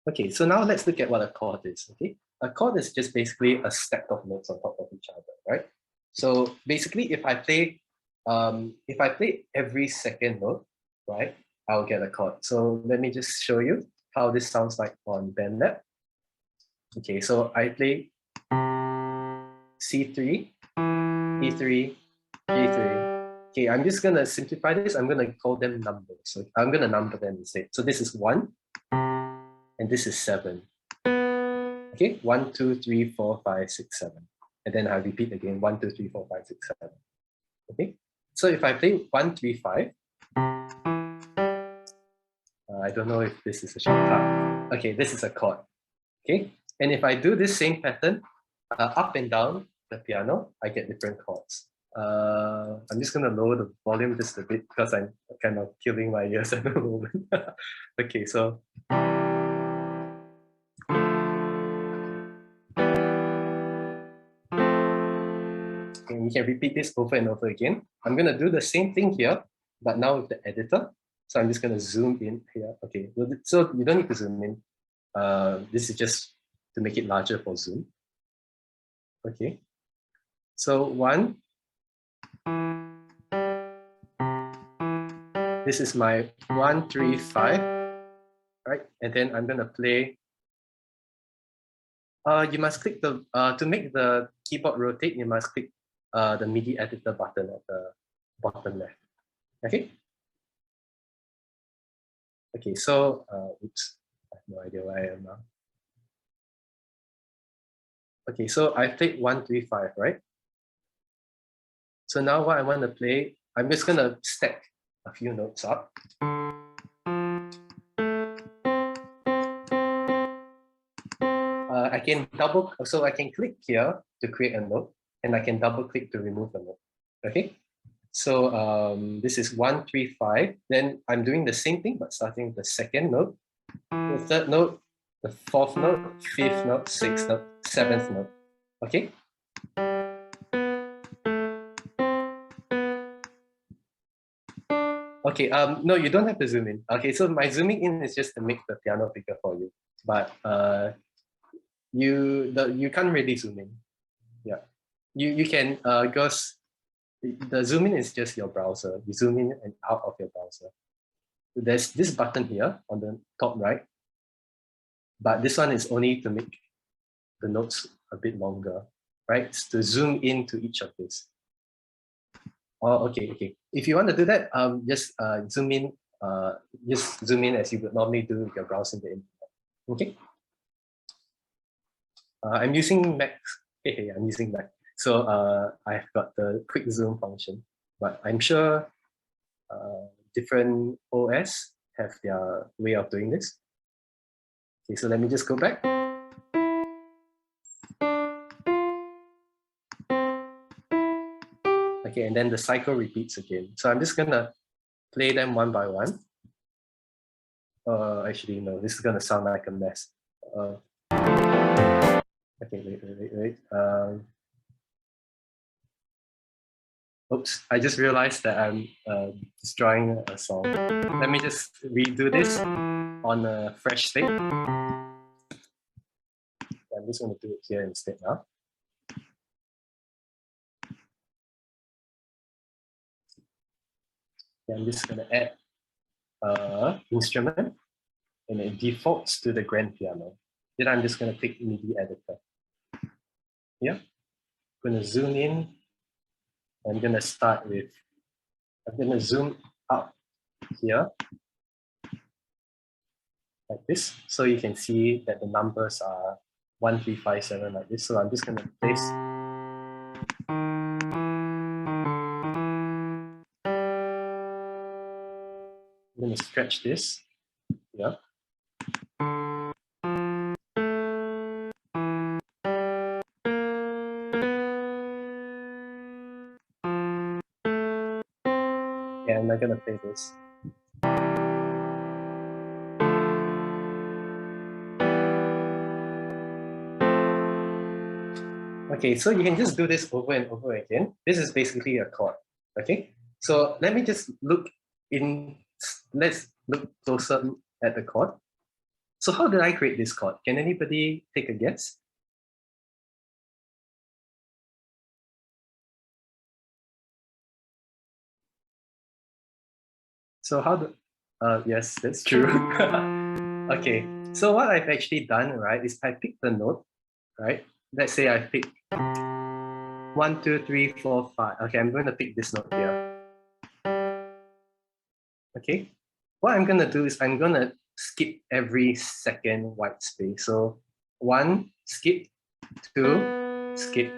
Speaker 1: Okay, so now let's look at what a chord is. Okay, a chord is just basically a stack of notes on top of each other, right? So basically, if I play every second note, right, I'll get a chord. So let me just show you how this sounds like on Bandlab. Okay, so I play C3, E3, G3. Okay, I'm just gonna simplify this. I'm gonna call them numbers. So I'm gonna number them instead. So this is 1, and this is 7. Okay, 1, 2, 3, 4, 5, 6, 7. And then I repeat again, 1, 2, 3, 4, 5, 6, 7. Okay, so if I play 1, 3, 5, I don't know if this is a shortcut. Okay, this is a chord. Okay, and if I do this same pattern up and down the piano, I get different chords. I'm just gonna lower the volume just a bit because I'm kind of killing my ears at the moment. Okay, so and you can repeat this over and over again. I'm gonna do the same thing here, but now with the editor. So I'm just gonna zoom in here. Okay, so you don't need to zoom in. This is just to make it larger for zoom. Okay, so 1. This is my 1, 3, 5, right? And then I'm gonna play. You must click the to make the keyboard rotate. You must click the MIDI editor button at the bottom left. Okay. Okay, so oops, I have no idea where I am now. Okay, so I played 1, 3, 5, right? So now what I want to play, I'm just gonna stack a few notes up. I can so I can click here to create a note, and I can double click to remove a note. Okay, so this is 1, 3, 5. Then I'm doing the same thing, but starting with the second note, the third note, the fourth note, fifth note, sixth note, seventh note. Okay. Okay, no, you don't have to zoom in. Okay, so my zooming in is just to make the piano bigger for you, but you can't really zoom in. Yeah, you can because the zoom in is just your browser. You zoom in and out of your browser. There's this button here on the top right, but this one is only to make the notes a bit longer, right? It's to zoom into each of these. Oh, okay, okay. If you want to do that, just zoom in. Just zoom in as you would normally do if you're browsing the internet. Okay. I'm using Mac. Hey, I'm using Mac. So I've got the quick zoom function, but I'm sure different OS have their way of doing this. Okay, so let me just go back. Okay, and then the cycle repeats again. So I'm just gonna play them one by one. Actually, no, this is gonna sound like a mess. Okay, wait. Oops, I just realized that I'm destroying a song. Let me just redo this on a fresh slate. I'm just gonna do it here instead now. I'm just going to add instrument, and it defaults to the grand piano. Then I'm just going to pick MIDI editor. Yeah, I'm going to zoom in. I'm going to start with, I'm going to zoom out here like this, so you can see that the numbers are 1, 3, 5, 7 like this. So I'm just going to place. I'm going to stretch this. Yeah. And I'm going to play this. Okay, so you can just do this over and over again. This is basically a chord. Okay, so let me just look in, let's look closer at the chord. So how did I create this chord? Can anybody take a guess? So how do, yes, that's true. Okay, so what I've actually done, right, is I picked the note, right? Let's say I pick 1, 2, 3, 4, 5. Okay, I'm going to pick this note here. Okay, what I'm going to do is I'm going to skip every second white space. So 1, skip, 2, skip,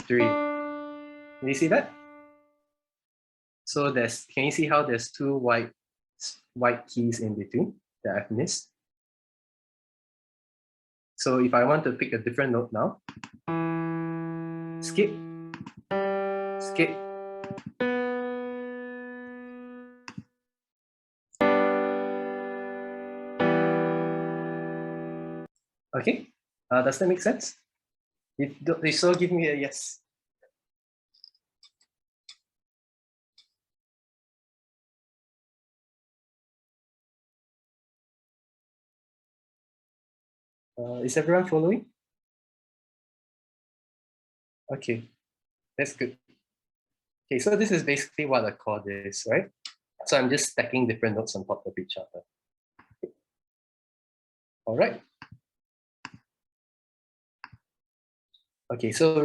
Speaker 1: 3. Can you see that? So there's, can you see how there's 2 white keys in between that I've missed? So if I want to pick a different note now, skip, skip. Okay, does that make sense? If so, give me a yes. Is everyone following? Okay, that's good. Okay, so this is basically what a chord is, right? So I'm just stacking different notes on top of each other. All right. Okay, so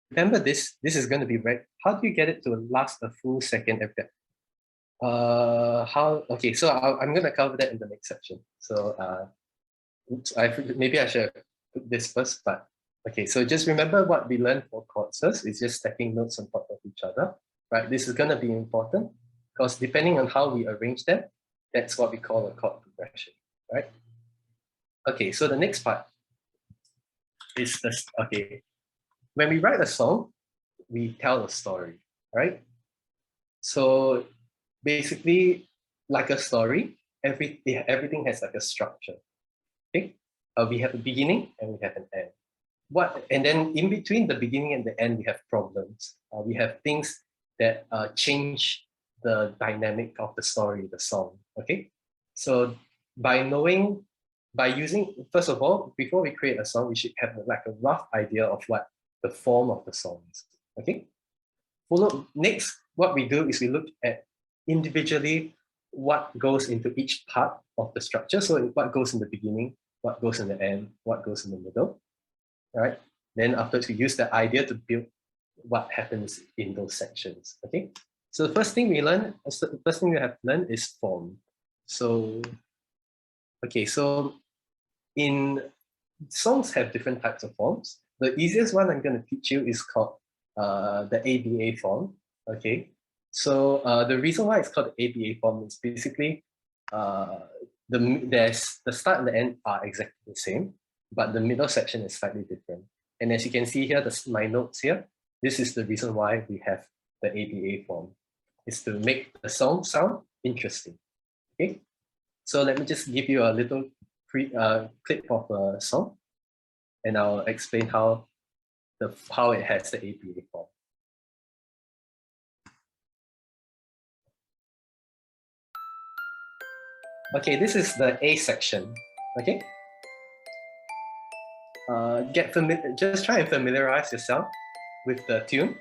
Speaker 1: remember this is going to be right. How do you get it to last a full second every time? Okay, so I'm going to cover that in the next section. So oops, maybe I should put this first, but okay, so just remember what we learned for chords first is just stacking notes on top of each other, right? This is going to be important because depending on how we arrange them, that's what we call a chord progression, right? Okay, so the next part is this. Okay, when we write a song, we tell a story, right? So basically, like a story, everything has like a structure. Okay, we have a beginning and we have an end. And then in between the beginning and the end, we have problems. We have things that change the dynamic of the story, the song. Okay, so by using, first of all, before we create a song, we should have like a rough idea of what the form of the song is. Okay. Next, what we do is we look at individually what goes into each part of the structure. So what goes in the beginning, what goes in the end, what goes in the middle. All right. Then afterwards, we use the idea to build what happens in those sections. Okay. So the first thing we have to learn is form. So, okay, so in songs have different types of forms. The easiest one I'm going to teach you is called the ABA form. Okay, so the reason why it's called the ABA form is basically there's the start and the end are exactly the same, but the middle section is slightly different. And as you can see here, my notes here, this is the reason why we have the ABA form is to make the song sound interesting. Okay, so let me just give you a little clip of a song, and I'll explain how it has the ABA form. Okay, this is the A section. Okay, just try and familiarize yourself with the tune.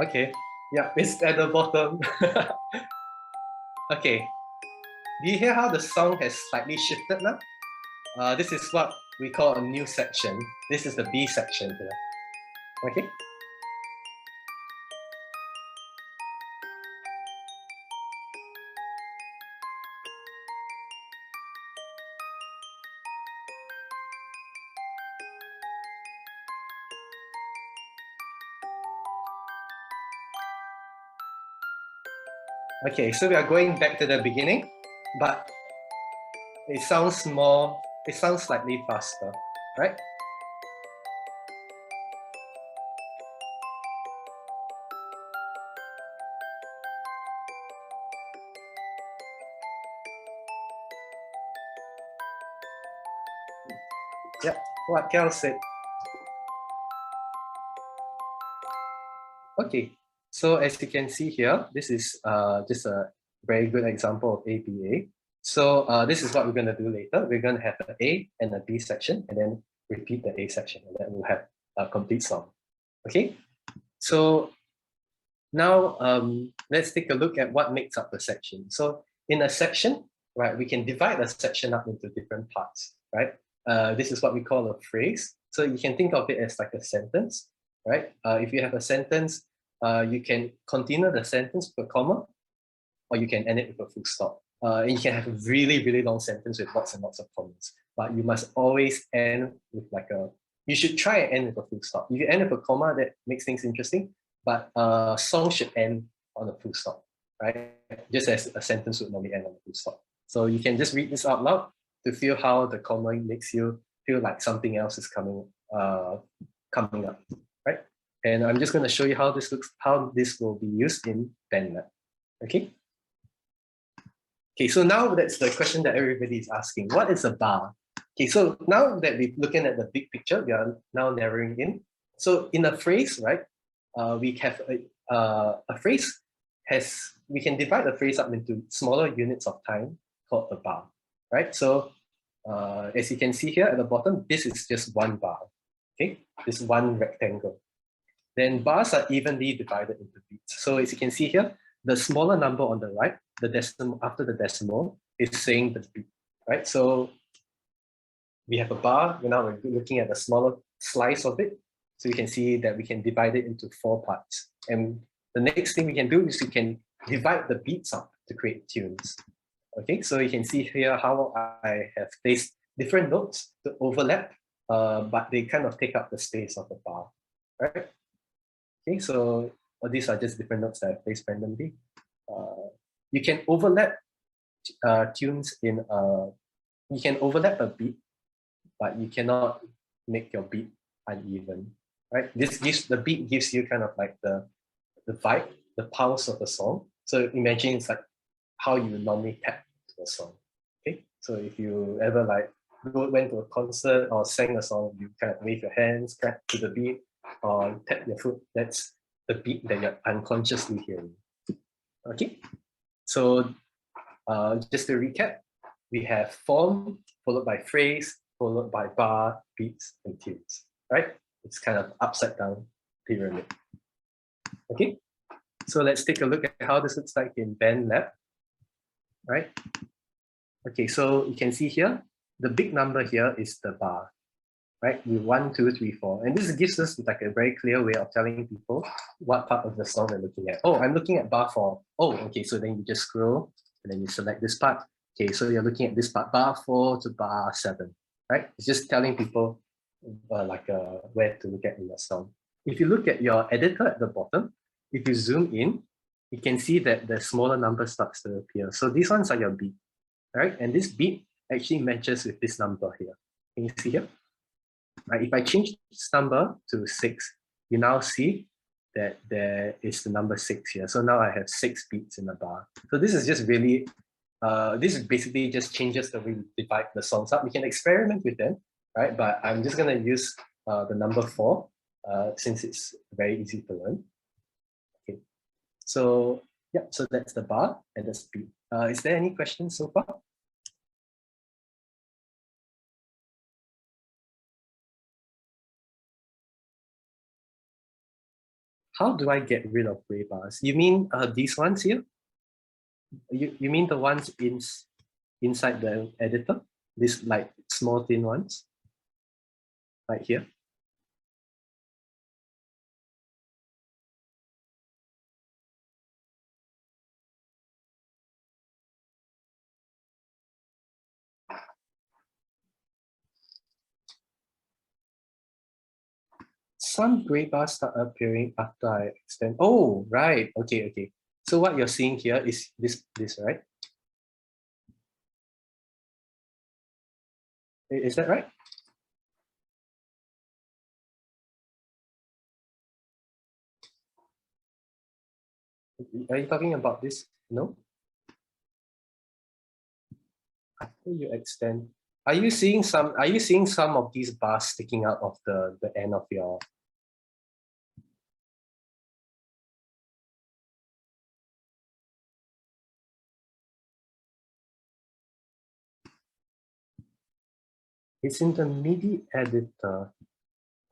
Speaker 1: Okay, yeah, it's at the bottom. Okay, do you hear how the song has slightly shifted now? This is what we call a new section. This is the B section here. Okay. Okay, so we are going back to the beginning, but it sounds slightly faster, right? Yeah, what Kel said. Okay, so as you can see here, this is just a very good example of ABA. So this is what we're going to do later. We're going to have an A and a B section, and then repeat the A section, and then we'll have a complete song. Okay, so now let's take a look at what makes up the section. So in a section, right, we can divide a section up into different parts, right? This is what we call a phrase. So you can think of it as like a sentence, right? If you have a sentence, you can continue the sentence with a comma, or you can end it with a full stop. And you can have a really, really long sentence with lots and lots of commas, but you must always end with like you should try and end with a full stop. If you end with a comma, that makes things interesting, but a song should end on a full stop, right? Just as a sentence would normally end on a full stop. So you can just read this out loud to feel how the comma makes you feel like something else is coming up, right? And I'm just going to show you how this looks, how this will be used in Bandlab. Okay. Okay, so now that's the question that everybody is asking. What is a bar? Okay, so now that we're looking at the big picture, we are now narrowing in. So in a phrase, right, we have a phrase we can divide the phrase up into smaller units of time called a bar, right? So as you can see here at the bottom, this is just one bar, okay? This one rectangle. Then bars are evenly divided into beats. So as you can see here, the smaller number on the right, the decimal after the decimal is saying the beat, right? So we have a bar, now we're looking at a smaller slice of it. So you can see that we can divide it into 4 parts. And the next thing we can do is we can divide the beats up to create tunes. Okay, so you can see here how I have placed different notes to overlap, but they kind of take up the space of the bar, right? Okay, so these are just different notes that I placed randomly. You can overlap tunes in you can overlap a beat, but you cannot make your beat uneven, right? The beat gives you kind of like the vibe, the pulse of the song. So imagine it's like how you normally tap to a song. Okay, so if you ever like went to a concert or sang a song, you kind of wave your hands, clap to the beat, or tap your foot. That's the beat that you're unconsciously hearing. Okay, so just to recap, we have form followed by phrase followed by bar, beats, and tunes. Right? It's kind of upside down pyramid. Okay, so let's take a look at how this looks like in Bandlab. Right? Okay, so you can see here the big number here is the bar. Right, with 1, 2, 3, 4, and this gives us like a very clear way of telling people what part of the song they're looking at. Oh, I'm looking at bar 4. Oh, okay, so then you just scroll and then you select this part. Okay, so you're looking at this part, bar 4 to bar 7, right? It's just telling people where to look at in the song. If you look at your editor at the bottom, if you zoom in, you can see that the smaller number starts to appear. So these ones are your beat, right? And this beat actually matches with this number here. Can you see here? Right, if I change this number to 6, you now see that there is the number 6 here. So now I have 6 beats in a bar. So this is just really, this basically just changes the way we divide the songs up. We can experiment with them, right? But I'm just gonna use the number 4 since it's very easy to learn. Okay, so yeah, so that's the bar and the beat. Is there any questions so far? How do I get rid of gray bars? You mean these ones here? You mean the ones inside the editor? These like small thin ones? Right here? Some gray bars start appearing after I extend. Oh, right. Okay, okay. So what you're seeing here is this, right? Is that right? Are you talking about this? No? After you extend, are you seeing some of these bars sticking out of the end of your? It's in the MIDI editor.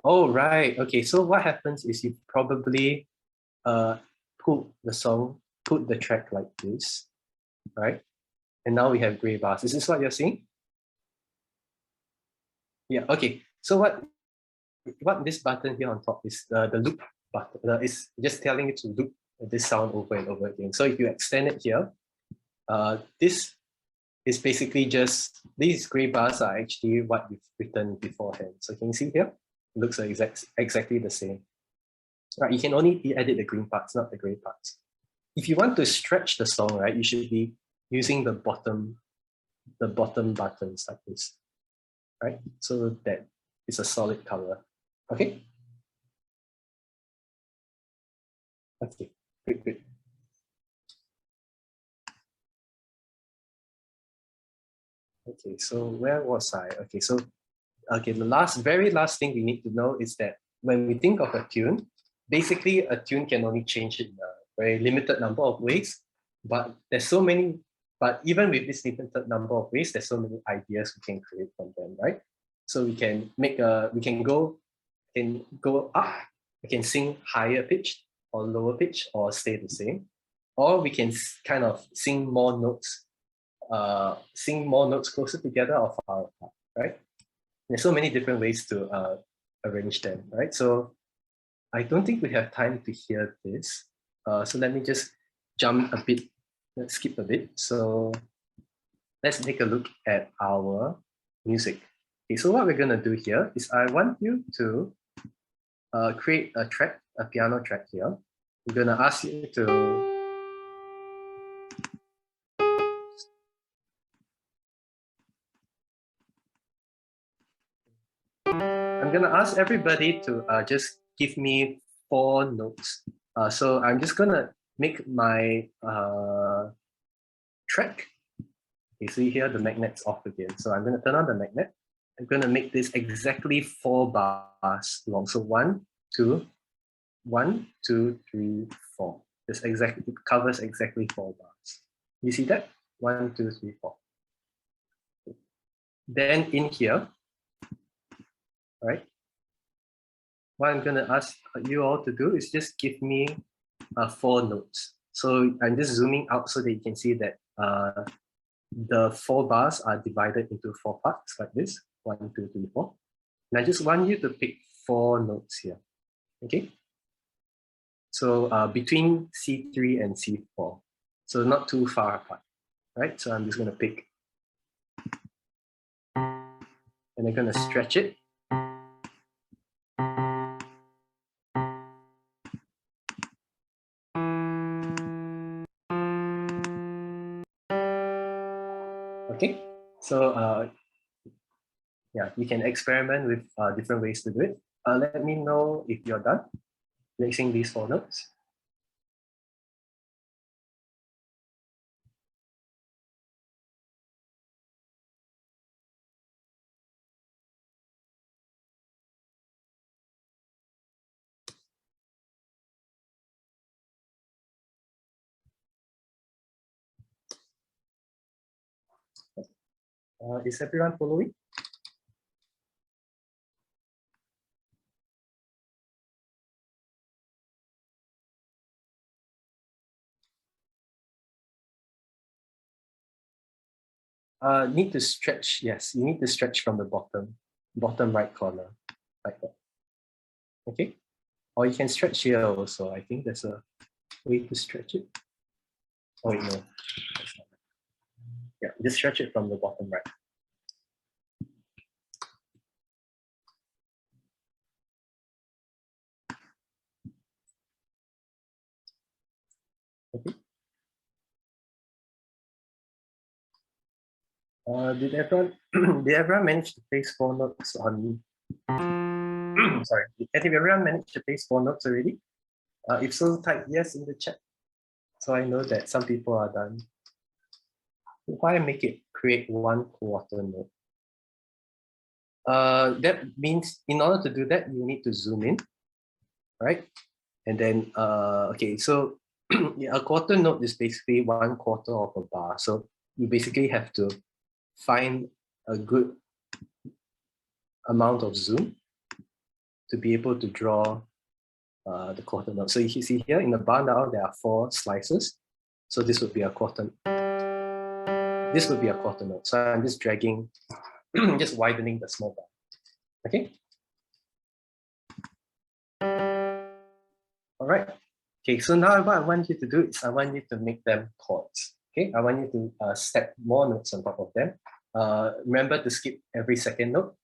Speaker 1: Oh, right. Okay, so what happens is you probably put the track like this, right? And now we have gray bars. Is this what you're seeing? Yeah, okay. So what this button here on top is the loop button. It's just telling you to loop this sound over and over again. So if you extend it here, this is basically just, these gray bars are actually what we've written beforehand. So can you see here? It looks like exactly the same. Right, you can only edit the green parts, not the gray parts. If you want to stretch the song, right, you should be using the bottom buttons like this, right? So that it's a solid color. Okay. Okay, good. Okay, so where was I? Okay, so the very last thing we need to know is that when we think of a tune, basically a tune can only change in a very limited number of ways, but even with this limited number of ways, there's so many ideas we can create from them, right? So we can go up, we can sing higher pitch or lower pitch or stay the same, or we can kind of sing more notes closer together or far apart, right? There's so many different ways to arrange them, right? So I don't think we have time to hear this. So let me just jump a bit, let's skip a bit. So let's take a look at our music. Okay, so what we're gonna do here is I want you to create a piano track here. I'm gonna ask you to everybody to just give me 4 notes. So I'm just gonna make my track. You see here, the magnet's off again. So I'm gonna turn on the magnet. I'm gonna make this exactly 4 bars long. So 1, 2, 1, 2, 3, 4. This exactly covers exactly 4 bars. You see that? 1, 2, 3, 4. Then in here, right? What I'm gonna ask you all to do is just give me 4 notes. So I'm just zooming out so that you can see that the 4 bars are divided into 4 parts like this. 1, 2, 3, 4. And I just want you to pick 4 notes here. Okay. So between C3 and C4. So not too far apart. Right. So I'm just gonna pick, and I'm gonna stretch it. Okay, so yeah, you can experiment with different ways to do it. Let me know if you're done placing these 4 notes. Is everyone following? Need to stretch. Yes, you need to stretch from the bottom right corner, like that. Okay, or you can stretch here also. I think there's a way to stretch it. Oh wait, no. That's not right. Yeah, just stretch it from the bottom right. Okay. Did everyone did everyone manage to place 4 notes on? Sorry, did everyone manage to place 4 notes already? If so, type yes in the chat, so I know that some people are done. Why make it create 1 quarter note? That means in order to do that, you need to zoom in, right? And then, okay, so yeah, a quarter note is basically 1/4 of a bar. So you basically have to find a good amount of zoom to be able to draw the quarter note. So you see here in the bar now, there are 4 slices. So this would be a quarter. This would be a quarter note. So I'm just dragging, just widening the small bar. Okay. All right. Okay, so now what I want you to do is I want you to make them chords. Okay, I want you to stack more notes on top of them. Remember to skip every second note.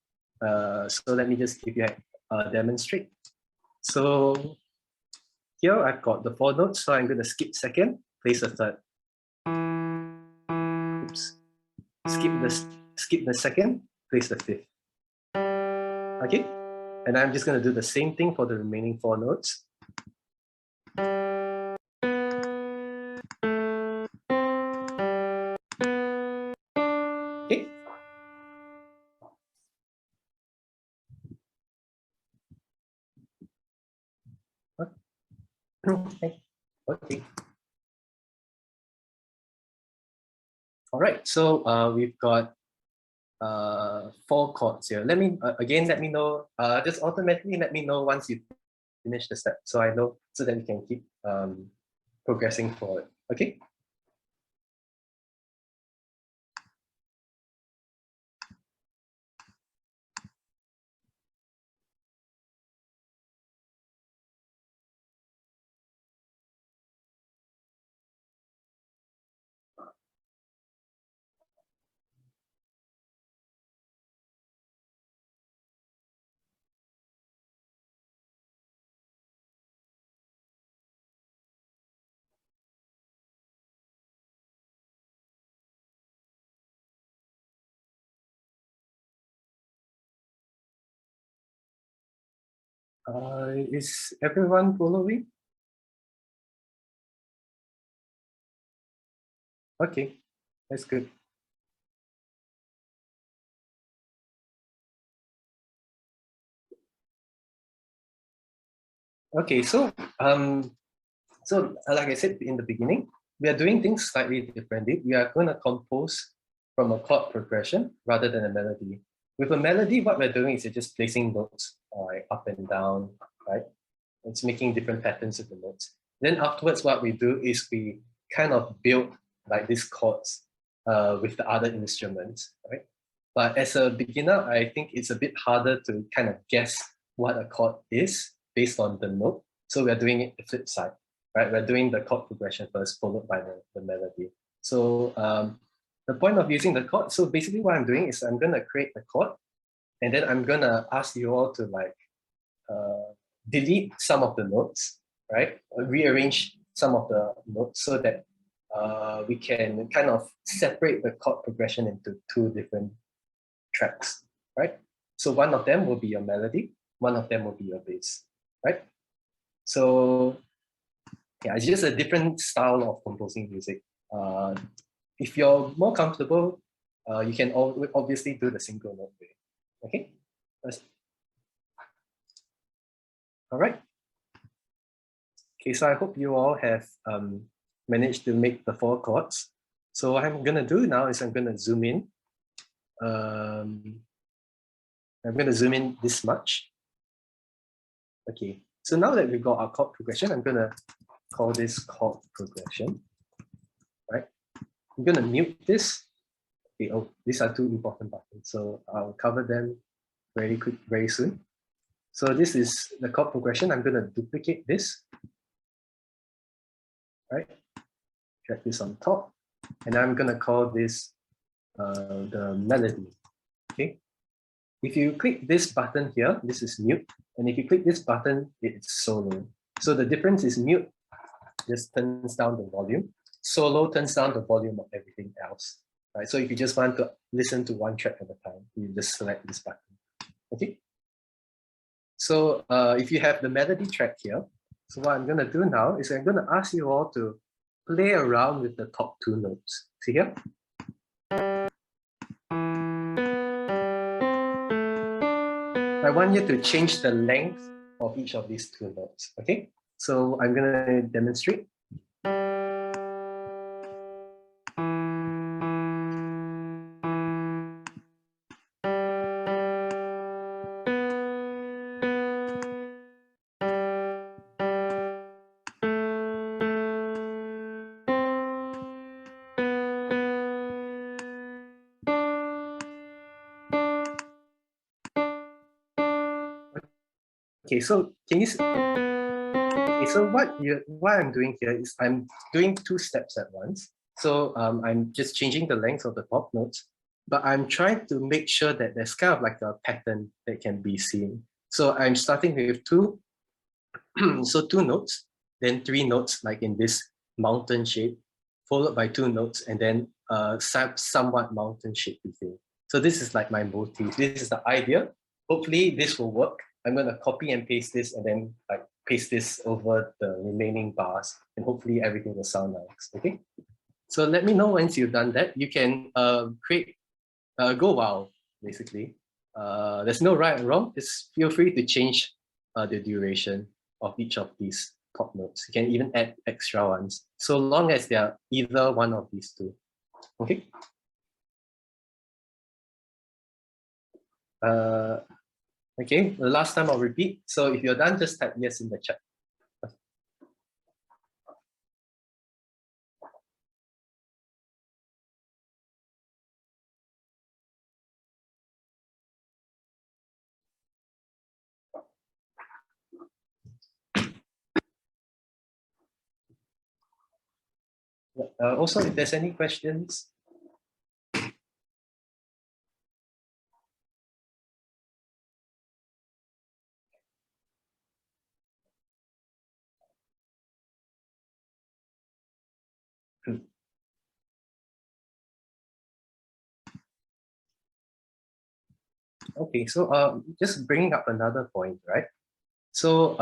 Speaker 1: So let me just give you a demonstrate. So here I've got the 4 notes, so I'm going to skip second, place a third. Oops. Skip the second, place the fifth. Okay, and I'm just going to do the same thing for the remaining 4 notes. Okay. Okay. Okay. All right, so we've got 4 chords here. Let me again, let me know, just automatically let me know once you finish the step, so I know, so that we can keep progressing forward. Okay. Is everyone following? Okay, that's good. Okay, so like I said in the beginning, we are doing things slightly differently. We are going to compose from a chord progression rather than a melody. With a melody, what we're doing is just placing notes like up and down, right? It's making different patterns of the notes. Then afterwards, what we do is we kind of build like these chords with the other instruments, right? But as a beginner, I think it's a bit harder to kind of guess what a chord is based on the note. So we're doing it the flip side, right? We're doing the chord progression first, followed by the melody. So the point of using the chord, so basically what I'm doing is I'm gonna create a chord, and then I'm gonna ask you all to like delete some of the notes, right? Rearrange some of the notes so that we can kind of separate the chord progression into two different tracks, right? So one of them will be your melody, one of them will be your bass, right? So yeah, it's just a different style of composing music. If you're more comfortable, you can obviously do the single note way. Okay, all right. Okay, so I hope you all have managed to make the 4 chords. So what I'm gonna do now is I'm gonna zoom in. I'm gonna zoom in this much. Okay, so now that we've got our chord progression, I'm gonna call this chord progression, right? I'm gonna mute this. Okay, oh, these are 2 important buttons, so I'll cover them very soon. So this is the chord progression. I'm gonna duplicate this, right? Drag this on top, and I'm gonna call this the melody. Okay. If you click this button here, this is mute, and if you click this button, it's solo. So the difference is mute just turns down the volume. Solo turns down the volume of everything else. Right. So if you just want to listen to one track at a time, you just select this button. Okay. So if you have the melody track here, so what I'm gonna do now is I'm gonna ask you all to play around with the top 2 notes. See here? I want you to change the length of each of these 2 notes, okay? So I'm gonna demonstrate. Okay, so can you? Okay, so what I'm doing here is I'm doing 2 steps at once. So I'm just changing the length of the top notes, but I'm trying to make sure that there's kind of like a pattern that can be seen. So I'm starting with 2, so 2 notes, then 3 notes like in this mountain shape, followed by 2 notes, and then somewhat mountain shape thing. So this is like my motif. This is the idea. Hopefully this will work. I'm gonna copy and paste this and then like paste this over the remaining bars, and hopefully everything will sound nice. Okay. So let me know once you've done that. You can create go wild basically. There's no right or wrong. Just feel free to change the duration of each of these top notes. You can even add extra ones, so long as they are either one of these 2. Okay. Okay, the last time I'll repeat. So if you're done, just type yes in the chat. Also, if there's any questions, okay, so just bringing up another point, right? So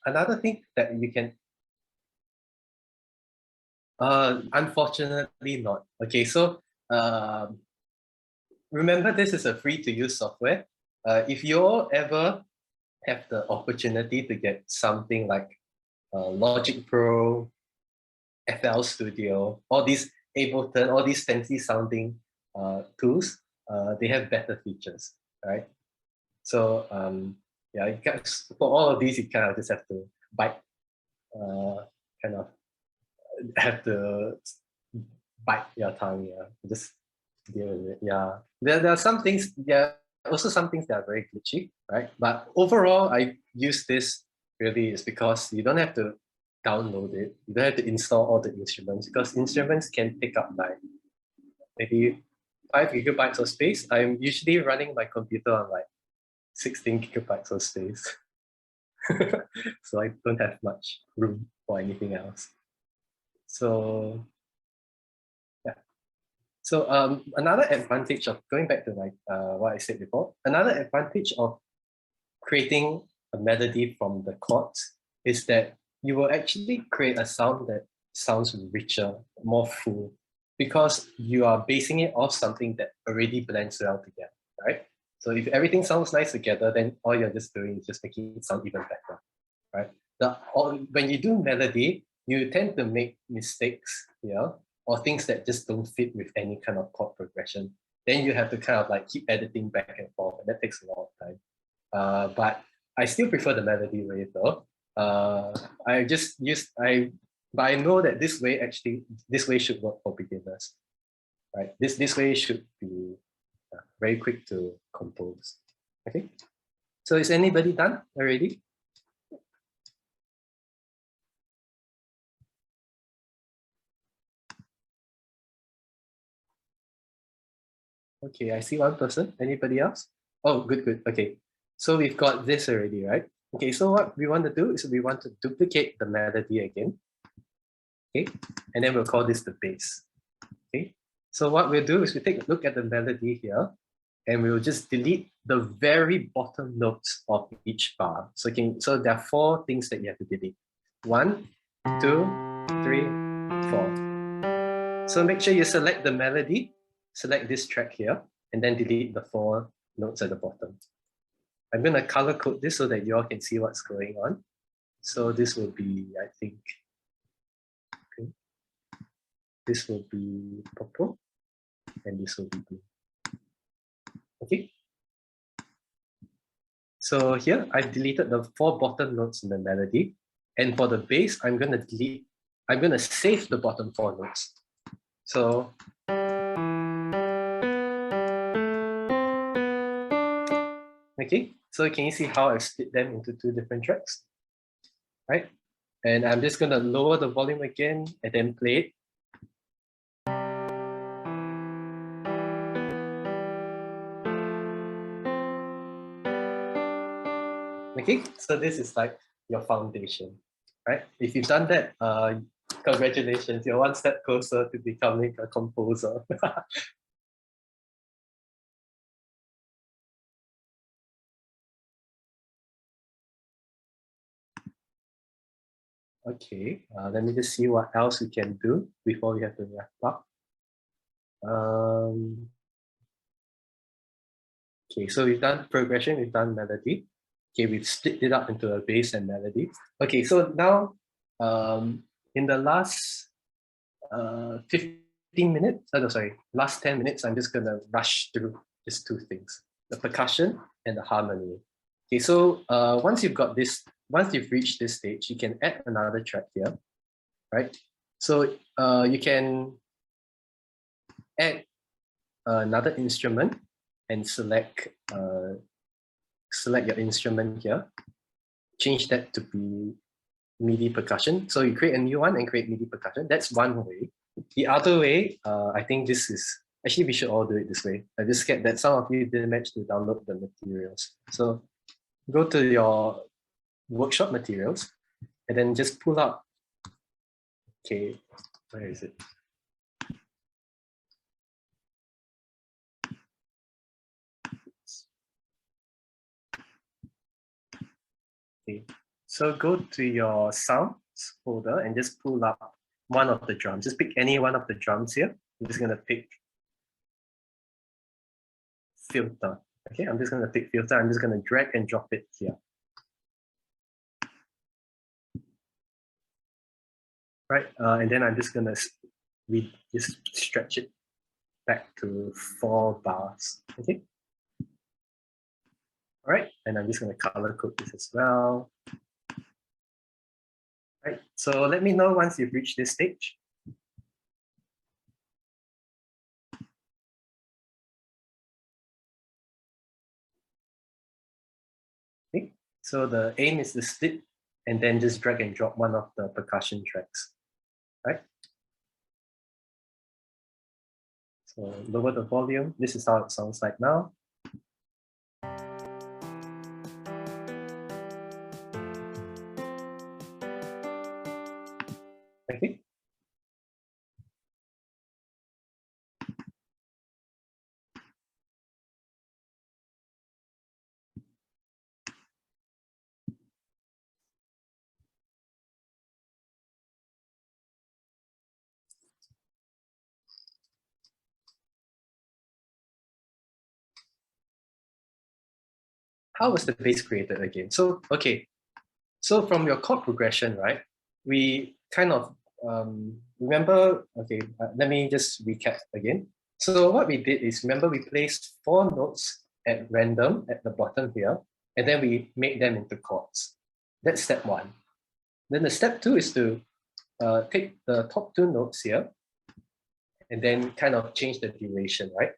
Speaker 1: another thing that you can, unfortunately not. Okay, so remember this is a free to use software. If you all ever have the opportunity to get something like Logic Pro, FL Studio, all these Ableton, all these fancy sounding tools, they have better features, right? So yeah, you guys, for all of these, you kind of just have to kind of have to bite your tongue, yeah, just deal with it. Yeah, there are some things, there are also some things that are very glitchy, right? But overall, I use this really is because you don't have to download it. You don't have to install all the instruments, because instruments can take up like maybe 5 gigabytes of space. I'm usually running my computer on like 16 gigabytes of space. So I don't have much room for anything else. So yeah. So another advantage of going back to like what I said before, another advantage of creating a melody from the chords is that you will actually create a sound that sounds richer, more full, because you are basing it off something that already blends well together, right? So if everything sounds nice together, then all you're just doing is just making it sound even better, right? When you do melody, you tend to make mistakes, or things that just don't fit with any kind of chord progression. Then you have to kind of like keep editing back and forth, and that takes a lot of time. But I still prefer the melody way though. But I know that this way should work for beginners, right? This way should be very quick to compose. Okay, so is anybody done already? Okay, I see one person. Anybody else? Oh, good. Okay, so we've got this already, right? Okay, so what we want to do is we want to duplicate the melody again. Okay, and then we'll call this the bass. Okay, so what we'll do is we take a look at the melody here, and we'll just delete the very bottom notes of each bar. So there are 4 things that you have to delete. 1, 2, 3, 4. So make sure you select the melody, select this track here, and then delete the 4 notes at the bottom. I'm going to color code this so that you all can see what's going on. So this will be, I think, okay. This will be purple, and this will be blue. Okay. So here I've deleted the 4 bottom notes in the melody, and for the bass, I'm going to save the bottom 4 notes. So okay, so can you see how I've split them into 2 different tracks, right? And I'm just going to lower the volume again and then play it. Okay, so this is like your foundation, right? If you've done that, congratulations, you're one step closer to becoming a composer. Okay, let me just see what else we can do before we have to wrap up. Okay, so we've done progression, we've done melody. Okay, we've split it up into a bass and melody. Okay, so now in the last 15 minutes, last 10 minutes, I'm just gonna rush through just 2 things, the percussion and the harmony. Okay, so once you've reached this stage, you can add another track here, right? So you can add another instrument and select your instrument here, change that to be MIDI percussion. So you create a new one and create MIDI percussion. That's one way. The other way, I think this is, actually we should all do it this way. I just scared that some of you didn't manage to download the materials. So go to your workshop materials and then just pull out, okay, where is it? Okay, so go to your sounds folder and just pull up one of the drums. Just pick any one of the drums here. I'm just gonna pick filter. Okay, I'm just gonna pick filter. I'm just gonna drag and drop it here. Right, and then I'm just gonna just stretch it back to 4 bars. Okay. All right, and I'm just gonna color code this as well. Right, so let me know once you've reached this stage. Okay, so the aim is to split and then just drag and drop one of the percussion tracks, right? So lower the volume. This is how it sounds like now. Okay, how was the bass created again? So, okay, so from your chord progression, right, we kind of remember, okay, let me just recap again. So what we did is, remember, we placed 4 notes at random at the bottom here, and then we made them into chords. That's step 1. Then the step 2 is to take the top 2 notes here, and then kind of change the duration, right?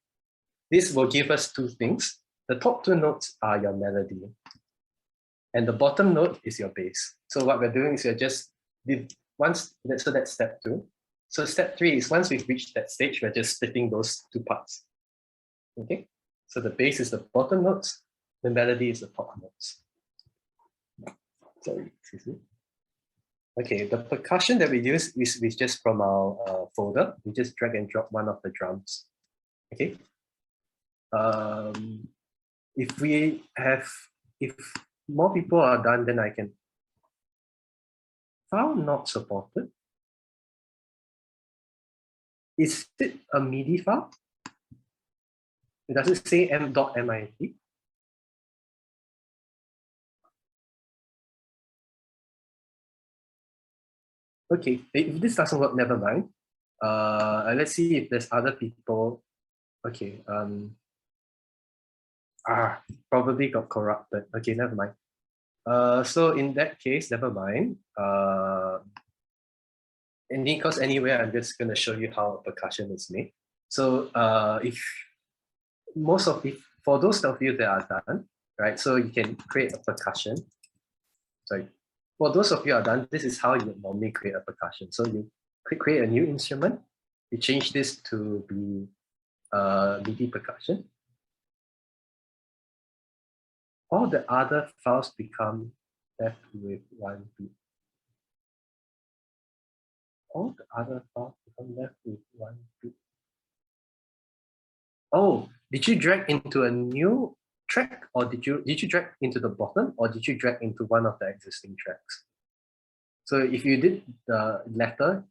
Speaker 1: This will give us 2 things. The top 2 notes are your melody, and the bottom note is your bass. So what we're doing is we're just, so that's step 2. So step 3 is, once we've reached that stage, we're just splitting those 2 parts. Okay, so the bass is the bottom notes, the melody is the top notes. Sorry, excuse me. Okay, the percussion that we use is just from our folder. We just drag and drop one of the drums. Okay. If more people are done, then I can. File not supported. Is it a MIDI file? Does it say m.mit? Okay, if this doesn't work, never mind. Let's see if there's other people. Okay, probably got corrupted. Okay, never mind. So in that case, never mind. And because anyway, I'm just gonna show you how percussion is made. So for those of you that are done, right? So you can create a percussion. Sorry. For those of you are done, this is how you would normally create a percussion. So you create a new instrument, you change this to be MIDI percussion. All the other files become left with 1 beat. All the other files become left with 1 beat. Oh, did you drag into a new track, or did you drag into the bottom, or did you drag into one of the existing tracks? So if you did the latter,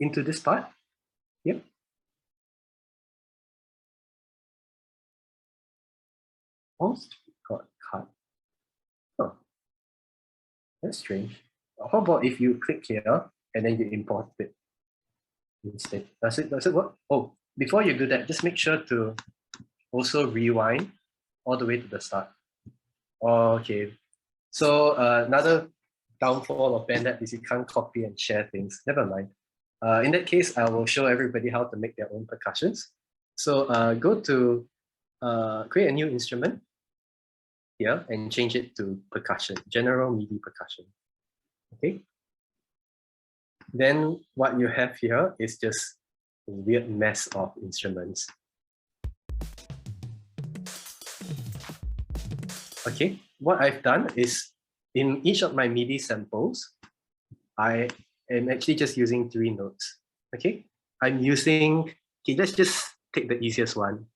Speaker 1: into this part, yep. Most got cut. Oh, that's strange. How about if you click here and then you import it instead? Does it work? Oh, before you do that, just make sure to also rewind all the way to the start. Okay. So another downfall of Bandlab is you can't copy and share things. Never mind. In that case, I will show everybody how to make their own percussions. So go to create a new instrument here and change it to percussion, general MIDI percussion. Okay. Then what you have here is just a weird mess of instruments. Okay, what I've done is, in each of my MIDI samples, I am actually just using 3 notes. Okay, I'm using, okay, let's just take the easiest one.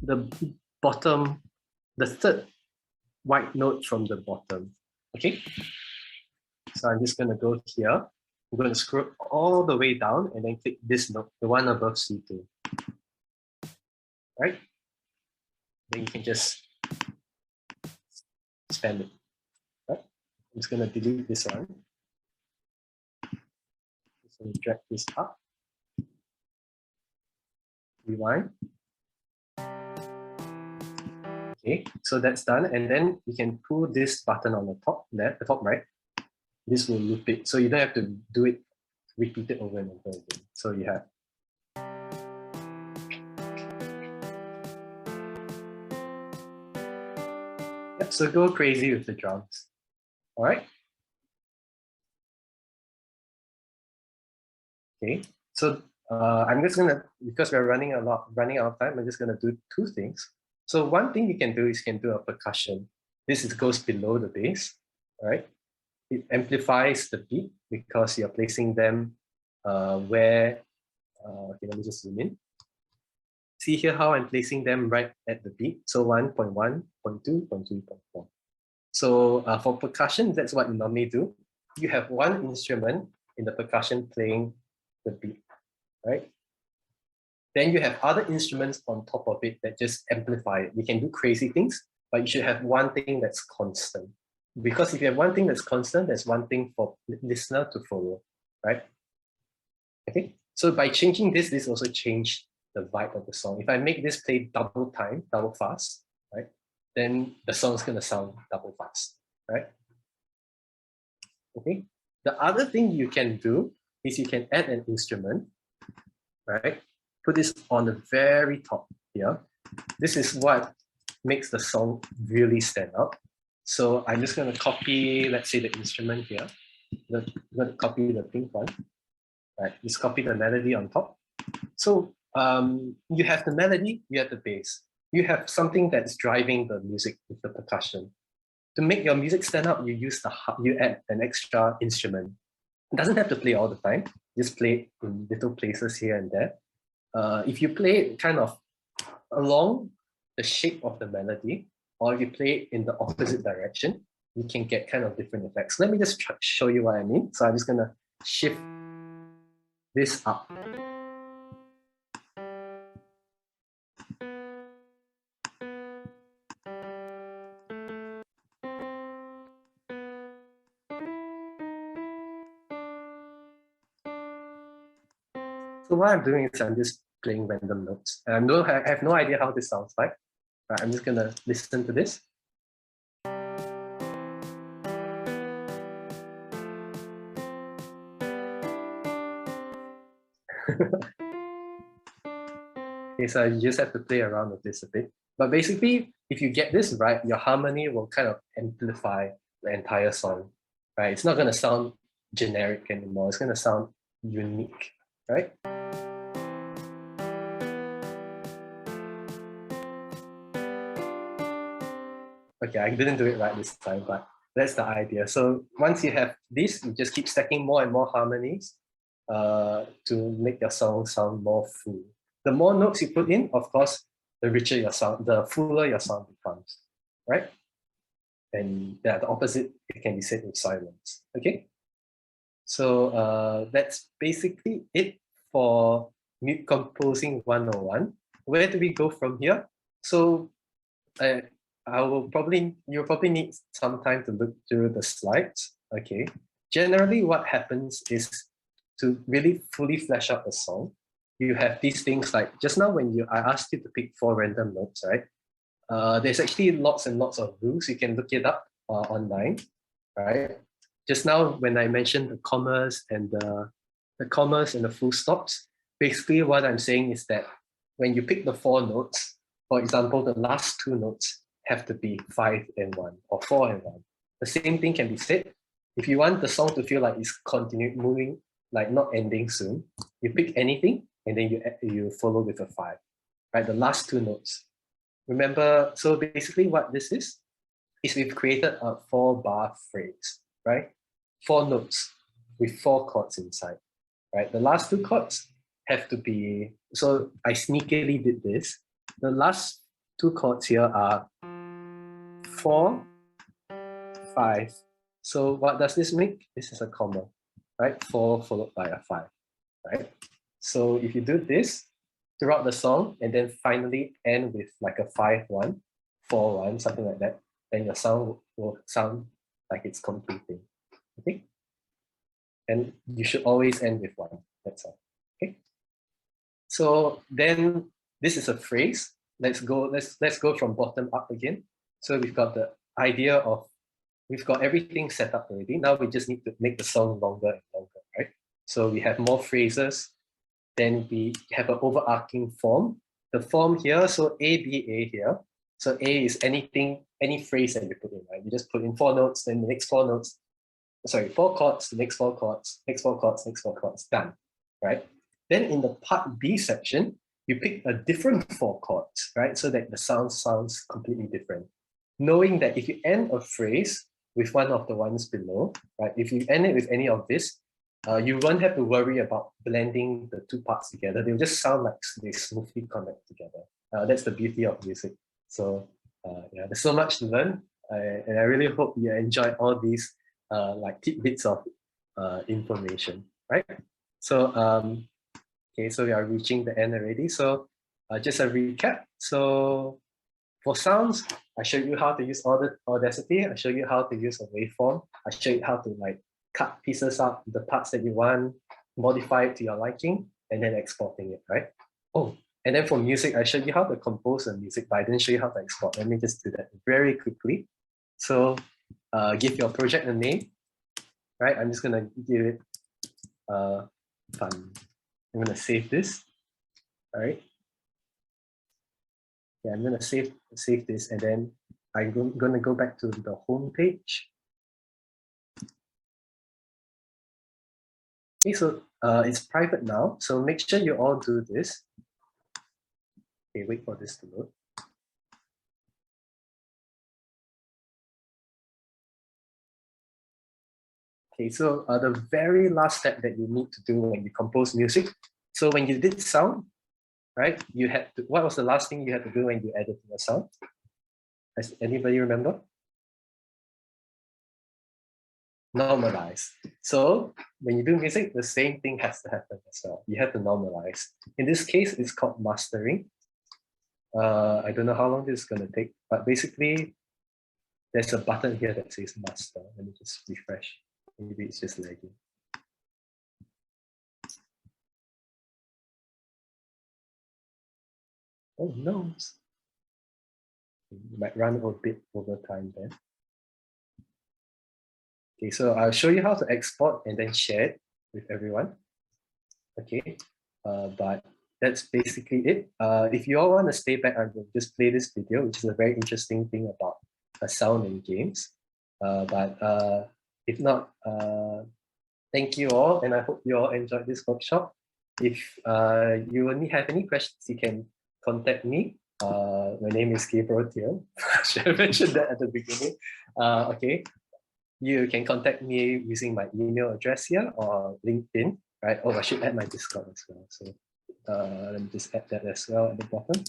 Speaker 1: The bottom, the 3rd white note from the bottom. Okay, so I'm just going to go here. I'm going to scroll all the way down and then click this note, the one above C2. Right? Then you can just spam it. Right? I'm just going to delete this one. Just going to drag this up. Rewind. Okay, so that's done. And then you can pull this button on the top left, the top right. This will loop it. So you don't have to do it, repeat it over and over again. So you have. Yeah, so go crazy with the drums. All right. Okay, so I'm just gonna, because we're running out of time, I'm just gonna do 2 things. So one thing you can do is you can do a percussion. This goes below the bass, right? It amplifies the beat because you're placing them where, okay, let me just zoom in. See here how I'm placing them right at the beat. So 1.1, 0.2, 0.3, 0.4. So for percussion, that's what you normally do. You have one instrument in the percussion playing the beat, right? Then you have other instruments on top of it that just amplify it. You can do crazy things, but you should have one thing that's constant. Because if you have one thing that's constant, there's one thing for listener to follow, right? Okay, so by changing this also changed the vibe of the song. If I make this play double time, double fast, right, then the song's gonna sound double fast, right? Okay, the other thing you can do is you can add an instrument, right? Put this on the very top here. This is what makes the song really stand out. So I'm just going to copy, let's say, the instrument here. I'm going to copy the pink one. Right, just copy the melody on top. So you have the melody, you have the bass. You have something that's driving the music with the percussion. To make your music stand out, you add an extra instrument. It doesn't have to play all the time. Just play it in little places here and there. If you play it kind of along the shape of the melody, or if you play it in the opposite direction, you can get kind of different effects. Let me just show you what I mean. So I'm just gonna shift this up. So what I'm doing is I'm just playing random notes. And I have no idea how this sounds like. But I'm just gonna listen to this. Okay, so you just have to play around with this a bit. But basically, if you get this right, your harmony will kind of amplify the entire song, right? It's not gonna sound generic anymore. It's gonna sound unique, right? Okay, I didn't do it right this time, but that's the idea. So once you have this, you just keep stacking more and more harmonies to make your song sound more full. The more notes you put in, of course, the richer your sound, the fuller your sound becomes, right? And yeah, the opposite, it can be said with silence, okay? So that's basically it for Mute Composing 101. Where do we go from here? So you'll probably need some time to look through the slides, okay? Generally, what happens is to really fully flesh out the song, you have these things like, just now when I asked you to pick 4 random notes, right? There's actually lots and lots of rules. You can look it up online, right? Just now when I mentioned the commas and the full stops, basically what I'm saying is that when you pick the 4 notes, for example, the last 2 notes have to be 5 and 1 or 4 and 1. The same thing can be said. If you want the song to feel like it's continuing moving, like not ending soon, you pick anything and then you follow with a 5, right? The last 2 notes. Remember, so basically what this is we've created a 4-bar phrase, right? 4 notes with 4 chords inside, right? The last 2 chords have to be, so I sneakily did this. The last 2 chords here are 4, 5. So what does this make? This is a comma, right? 4 followed by a 5, right? So if you do this throughout the song and then finally end with like a 5-1, 4-1, something like that, then your sound will sound like it's completing, okay? And you should always end with 1, that's all, okay? So then this is a phrase. Let's go from bottom up again. So we've got the idea of, we've got everything set up already. Now we just need to make the song longer and longer, right? So we have more phrases. Then we have an overarching form. The form here, so A, B, A here. So A is anything, any phrase that you put in, right? You just put in 4 notes, then the next 4 notes, sorry, 4 chords, the next 4 chords, next 4 chords, next 4 chords, done, right? Then in the part B section, you pick a different 4 chords, right? So that the sound sounds completely different. Knowing that if you end a phrase with one of the ones below, right? If you end it with any of this, you won't have to worry about blending the 2 parts together. They'll just sound like they smoothly connect together. That's the beauty of music. So yeah, there's so much to learn. And I really hope you enjoy all these like tidbits of information, right? So Okay, so we are reaching the end already. So just a recap. So for sounds, I showed you how to use Audacity. I showed you how to use a waveform. I showed you how to like cut pieces out, the parts that you want, modify it to your liking, and then exporting it, right? Oh, and then for music, I showed you how to compose the music, but I didn't show you how to export. Let me just do that very quickly. So give your project a name, right? I'm just gonna give it fun. I'm gonna save this, all right? Yeah, I'm gonna save this, and then I'm gonna go back to the home page. Okay, so it's private now, so make sure you all do this. Okay, wait for this to load. Okay, so the very last step that you need to do when you compose music. So when you did sound, right, you had to, what was the last thing you had to do when you edited the sound? Does anybody remember? Normalize. So when you do music, the same thing has to happen as well. You have to normalize. In this case, it's called mastering. I don't know how long this is going to take, but basically, there's a button here that says master. Let me just refresh. Maybe it's just lagging. Oh no. You might run a bit over time then. Okay, so I'll show you how to export and then share it with everyone. Okay, but that's basically it. If you all want to stay back, I will just play this video, which is a very interesting thing about sound in games. If not, thank you all, and I hope you all enjoyed this workshop. If you only have any questions, you can contact me. My name is Gabriel Teo. I should have mentioned that at the beginning. Okay, you can contact me using my email address here or LinkedIn, right? Oh, I should add my Discord as well. So let me just add that as well at the bottom.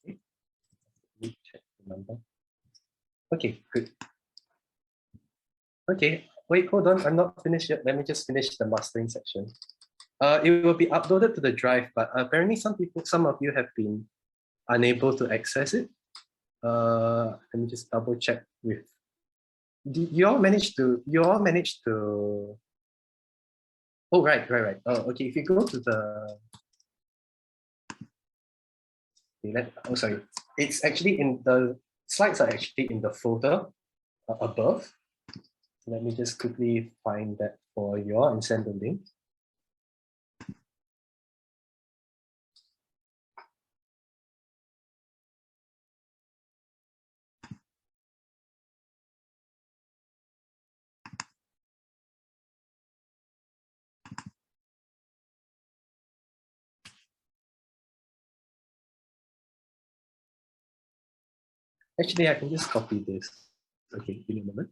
Speaker 1: Okay, let me check the number. Okay, good. Okay, wait, hold on. I'm not finished yet. Let me just finish the mastering section. It will be uploaded to the drive, but apparently some of you have been unable to access it. Let me just double check with. You all managed to. Oh, right. Oh, okay. If you go to the. Oh, sorry. It's actually in the slides are actually in the folder above. Let me just quickly find that for you all and send the link. Actually, I can just copy this. Okay, give me a moment.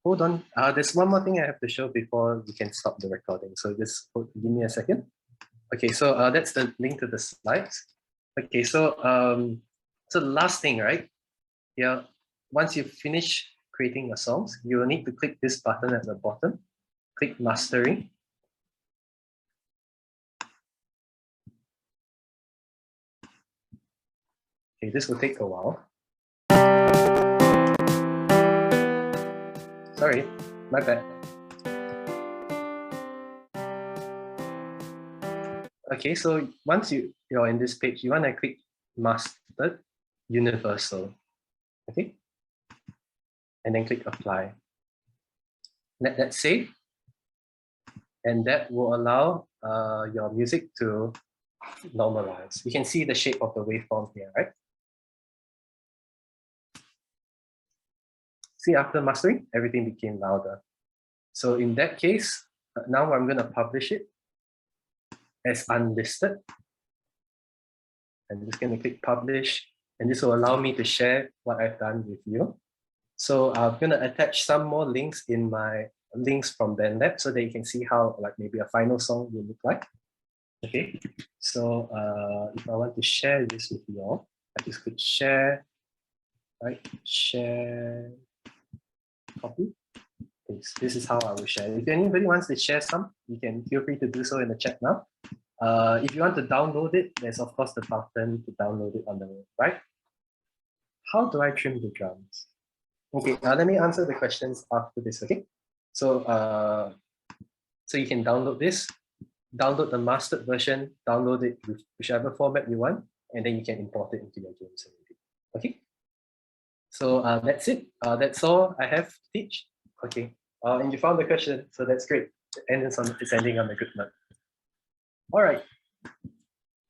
Speaker 1: Hold on. There's one more thing I have to show before we can stop the recording. So just give me a second. Okay, so that's the link to the slides. Okay, so so the last thing, right? Yeah, once you finish creating your songs, you will need to click this button at the bottom. Click mastering. Okay, this will take a while. Sorry, my bad. Okay, so once you're in this page, you want to click mastered universal. Okay, and then click apply. Let that save, and that will allow your music to normalize. You can see the shape of the waveform here, right? See, after mastering, everything became louder. So in that case, now I'm going to publish it as unlisted. I'm just going to click publish, and this will allow me to share what I've done with you. So I'm going to attach some more links in my links from Bandlab so that you can see how like maybe a final song will look like. Okay, so if I want to share this with you all, I just click share, right? Share, copy. This is how I will share. If anybody wants to share some, you can feel free to do so in the chat now. If you want to download it, there's of course the button to download it on the right. How do I trim the drums? Okay, let me answer the questions after this, okay? So, so you can download this, download the mastered version, download it with whichever format you want, and then you can import it into your games already. Okay? So that's it. That's all I have to teach. Okay, and you found the question, so that's great. It's ending on a good note. All right.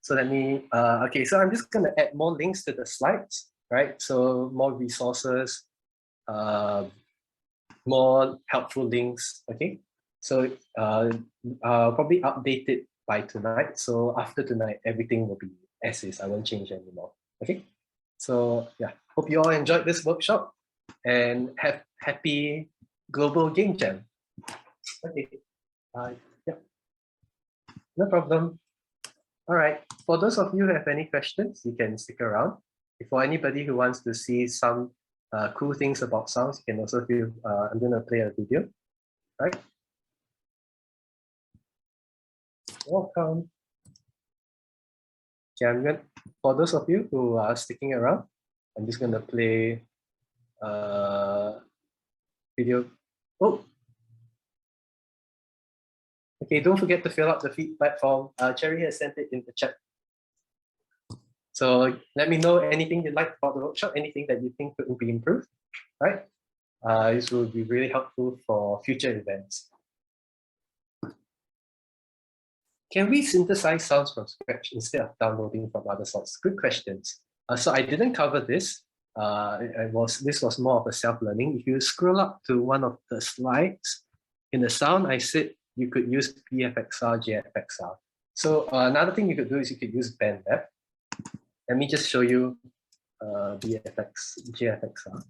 Speaker 1: So let me, okay, so I'm just gonna add more links to the slides, right? So more resources, more helpful links, okay? So I'll probably update it by tonight. So after tonight, everything will be as is. I won't change anymore, okay? So yeah, hope you all enjoyed this workshop and have happy Global Game Jam. Okay, yeah, no problem. All right, for those of you who have any questions, you can stick around. For anybody who wants to see some cool things about sounds, you can also feel, I'm gonna play a video, right? Welcome. Okay, for those of you who are sticking around, I'm just gonna play video. Oh, okay, don't forget to fill out the feedback form. Cherry has sent it in the chat. So let me know anything you like about the workshop, anything that you think could be improved, right? This will be really helpful for future events. Can we synthesize sounds from scratch instead of downloading from other sources? Good questions. So I didn't cover this. This was more of a self-learning. If you scroll up to one of the slides, in the sound, I said you could use BFXR, JFXR. So another thing you could do is you could use Bandlab. Let me just show you JFXR.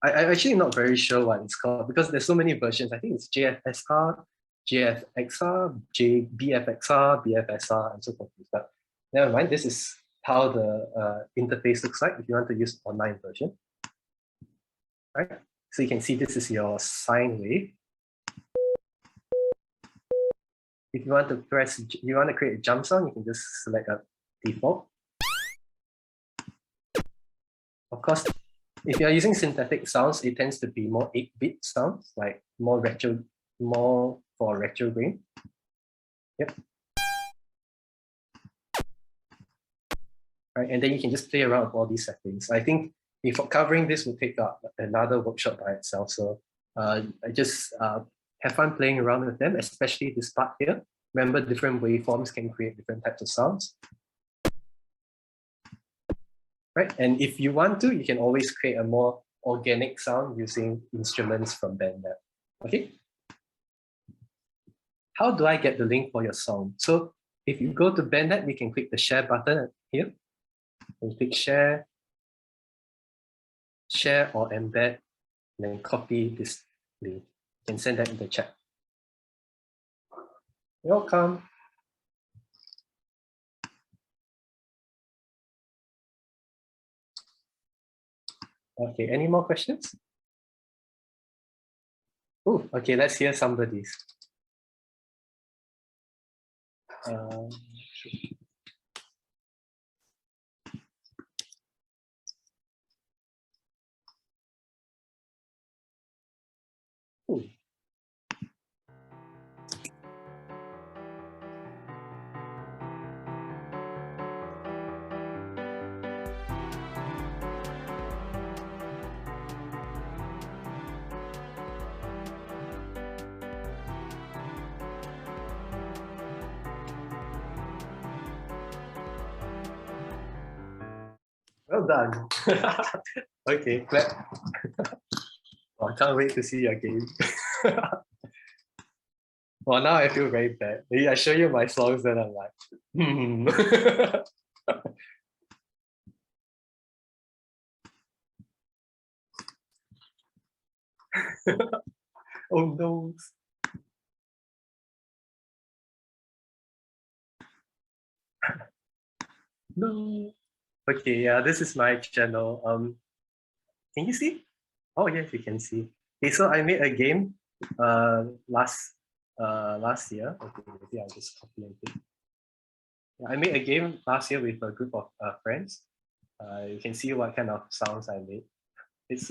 Speaker 1: I'm actually not very sure what it's called because there's so many versions. I think it's JFSR, JFXR, BFXR, BFSR, and so forth. But never mind, this is how the interface looks like if you want to use online version. Right? So you can see this is your sine wave. If you want to create a jump sound, you can just select a default. Of course, if you're using synthetic sounds, it tends to be more 8-bit sounds, like more for retro grain. Yep. Right, and then you can just play around with all these settings. I think if covering this will take up another workshop by itself. So I just have fun playing around with them, especially this part here. Remember, different waveforms can create different types of sounds. Right, and if you want to, you can always create a more organic sound using instruments from Bandlab. Okay. How do I get the link for your song? So if you go to Bandlab, you can click the share button here. And click share, share or embed, and then copy this link. You can send that in the chat. You're welcome. Okay, any more questions? Oh, okay, let's hear somebody's. Ooh. Well done. Okay, clap. I can't wait to see your game. Well, now I feel very bad. Maybe I show you my songs, then I'm like, oh no. No. Okay, yeah, this is my channel. Can you see? Oh yes, you can see. Okay, so I made a game last year. Okay, maybe I'll just copy and paste. I made a game last year with a group of friends. You can see what kind of sounds I made. It's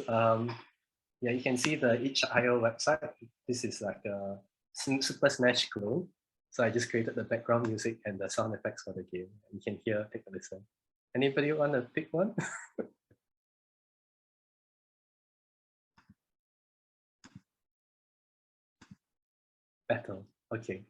Speaker 1: yeah, you can see the itch.io website. This is like a Super Smash clone. So I just created the background music and the sound effects for the game. You can hear, take a listen. Anybody want to pick one? Battle. Okay.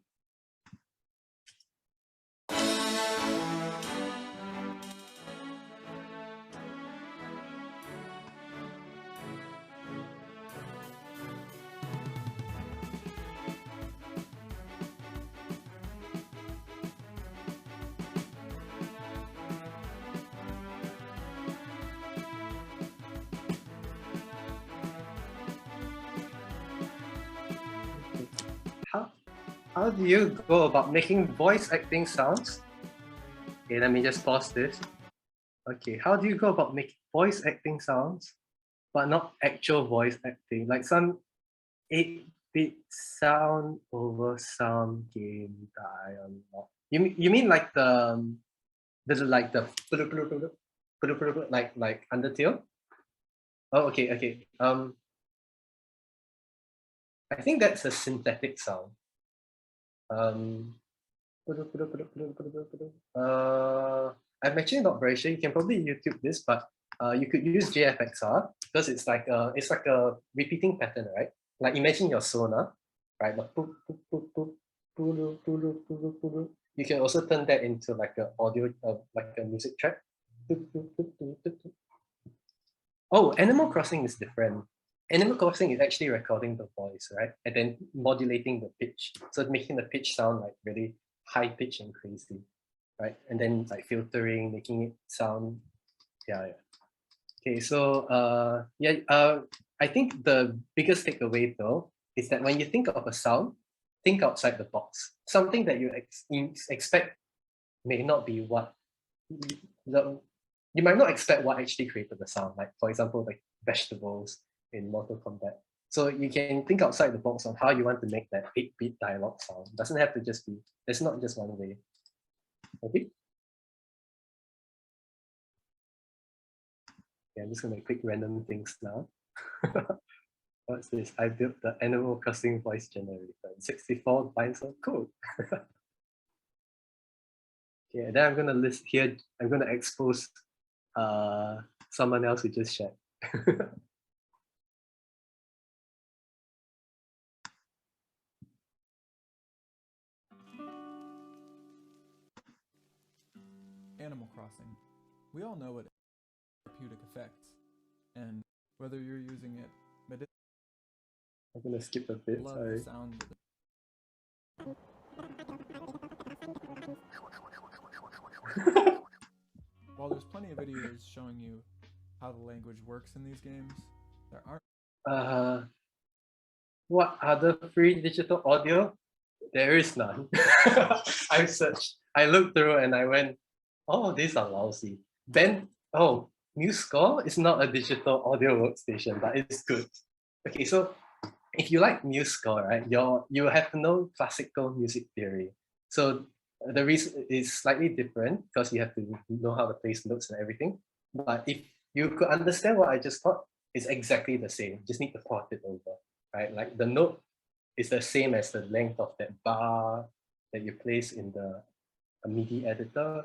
Speaker 1: How do you go about making voice acting sounds? Okay, let me just pause this. Okay, how do you go about making voice acting sounds, but not actual voice acting? Like some 8-bit sound over some game that I unlock. You mean like the like Undertale? Oh, okay. I think that's a synthetic sound. I'm actually not very sure. You can probably YouTube this, but you could use JFXR because it's like a repeating pattern, right? Like imagine your sonar, right? You can also turn that into like an audio, like a music track. Oh, Animal Crossing is different. Animal Crossing is actually recording the voice, right? And then modulating the pitch. So making the pitch sound like really high pitch and crazy, right? And then like filtering, making it sound, yeah. Okay, so I think the biggest takeaway though is that when you think of a sound, think outside the box. Something that you expect may not be what you might not expect what actually created the sound. Like for example, like vegetables in Mortal Kombat. So you can think outside the box on how you want to make that 8-bit dialogue sound. It doesn't have to just be, there's not just one way. Okay. Yeah, I'm just gonna click random things now. What's this? I built the Animal Crossing voice generator. 64 lines of code. Okay, and then I'm gonna list here, I'm gonna expose someone else who just shared.
Speaker 5: Animal Crossing. We all know it therapeutic effects, and whether you're using it
Speaker 1: I'm gonna skip a bit,
Speaker 5: love
Speaker 1: sorry.
Speaker 5: the sound while there's plenty of videos showing you how the language works in these games, there aren't
Speaker 1: What other free digital audio? There is none. I searched, I looked through and I went, oh, these are lousy. Then, oh, MuseScore is not a digital audio workstation, but it's good. Okay, so if you like MuseScore, right, you have to know classical music theory. So the reason is slightly different because you have to know how to place notes and everything. But if you could understand what I just taught, it's exactly the same. You just need to port it over, right? Like the note is the same as the length of that bar that you place in the MIDI editor.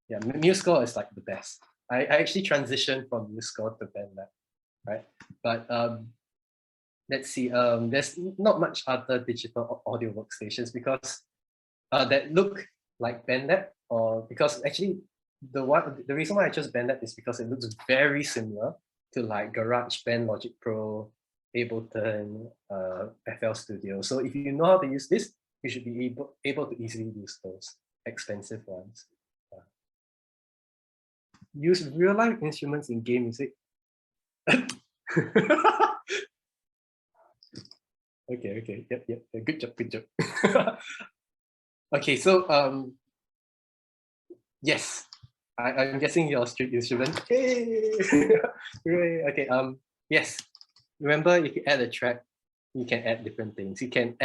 Speaker 1: Yeah, MuseScore is like the best. I actually transitioned from MuseScore to Bandlab, right? But let's see, there's not much other digital audio workstations because that look like Bandlab, or because actually the reason why I chose Bandlab is because it looks very similar to like GarageBand, Logic Pro, Ableton, FL Studio. So if you know how to use this, you should be able to easily use those expensive ones. Use real life instruments in game music. Okay, yep, good job. Okay, so yes, I'm guessing your string instrument. Hey! Okay, yes. Remember, if you add a track, you can add different things. You can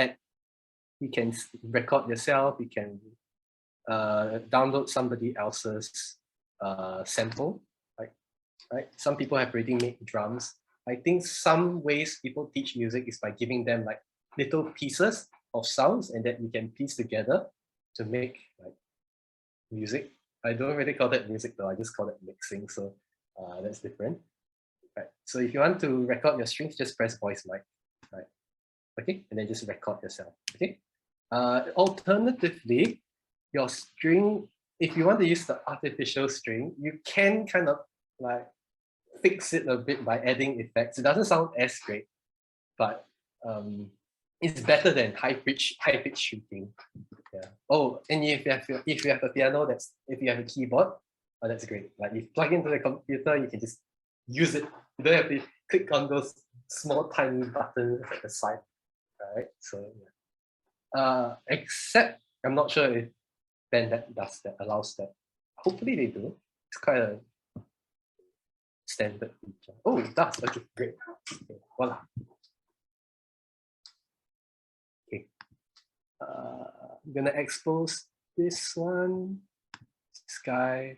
Speaker 1: record yourself, you can download somebody else's sample, right? Some people have already made drums. I think some ways people teach music is by giving them like little pieces of sounds and that you can piece together to make like music. I don't really call that music though, I just call it mixing, so that's different. Right. So if you want to record your strings, just press voice mic, right? Okay, and then just record yourself, okay? Alternatively, your string, if you want to use the artificial string, you can kind of like fix it a bit by adding effects. It doesn't sound as great, but it's better than high pitch shooting. Yeah. Oh, and if you have a piano, if you have a keyboard, oh, that's great. Like you plug into the computer, you can just use it. You don't have to click on those small tiny buttons at the side, right? So yeah. Except I'm not sure if Bandlab does that, allows that. Hopefully they do. It's quite a standard feature. Oh, it does. Okay, great. Okay, voila. Okay. I'm gonna expose this one. This guy.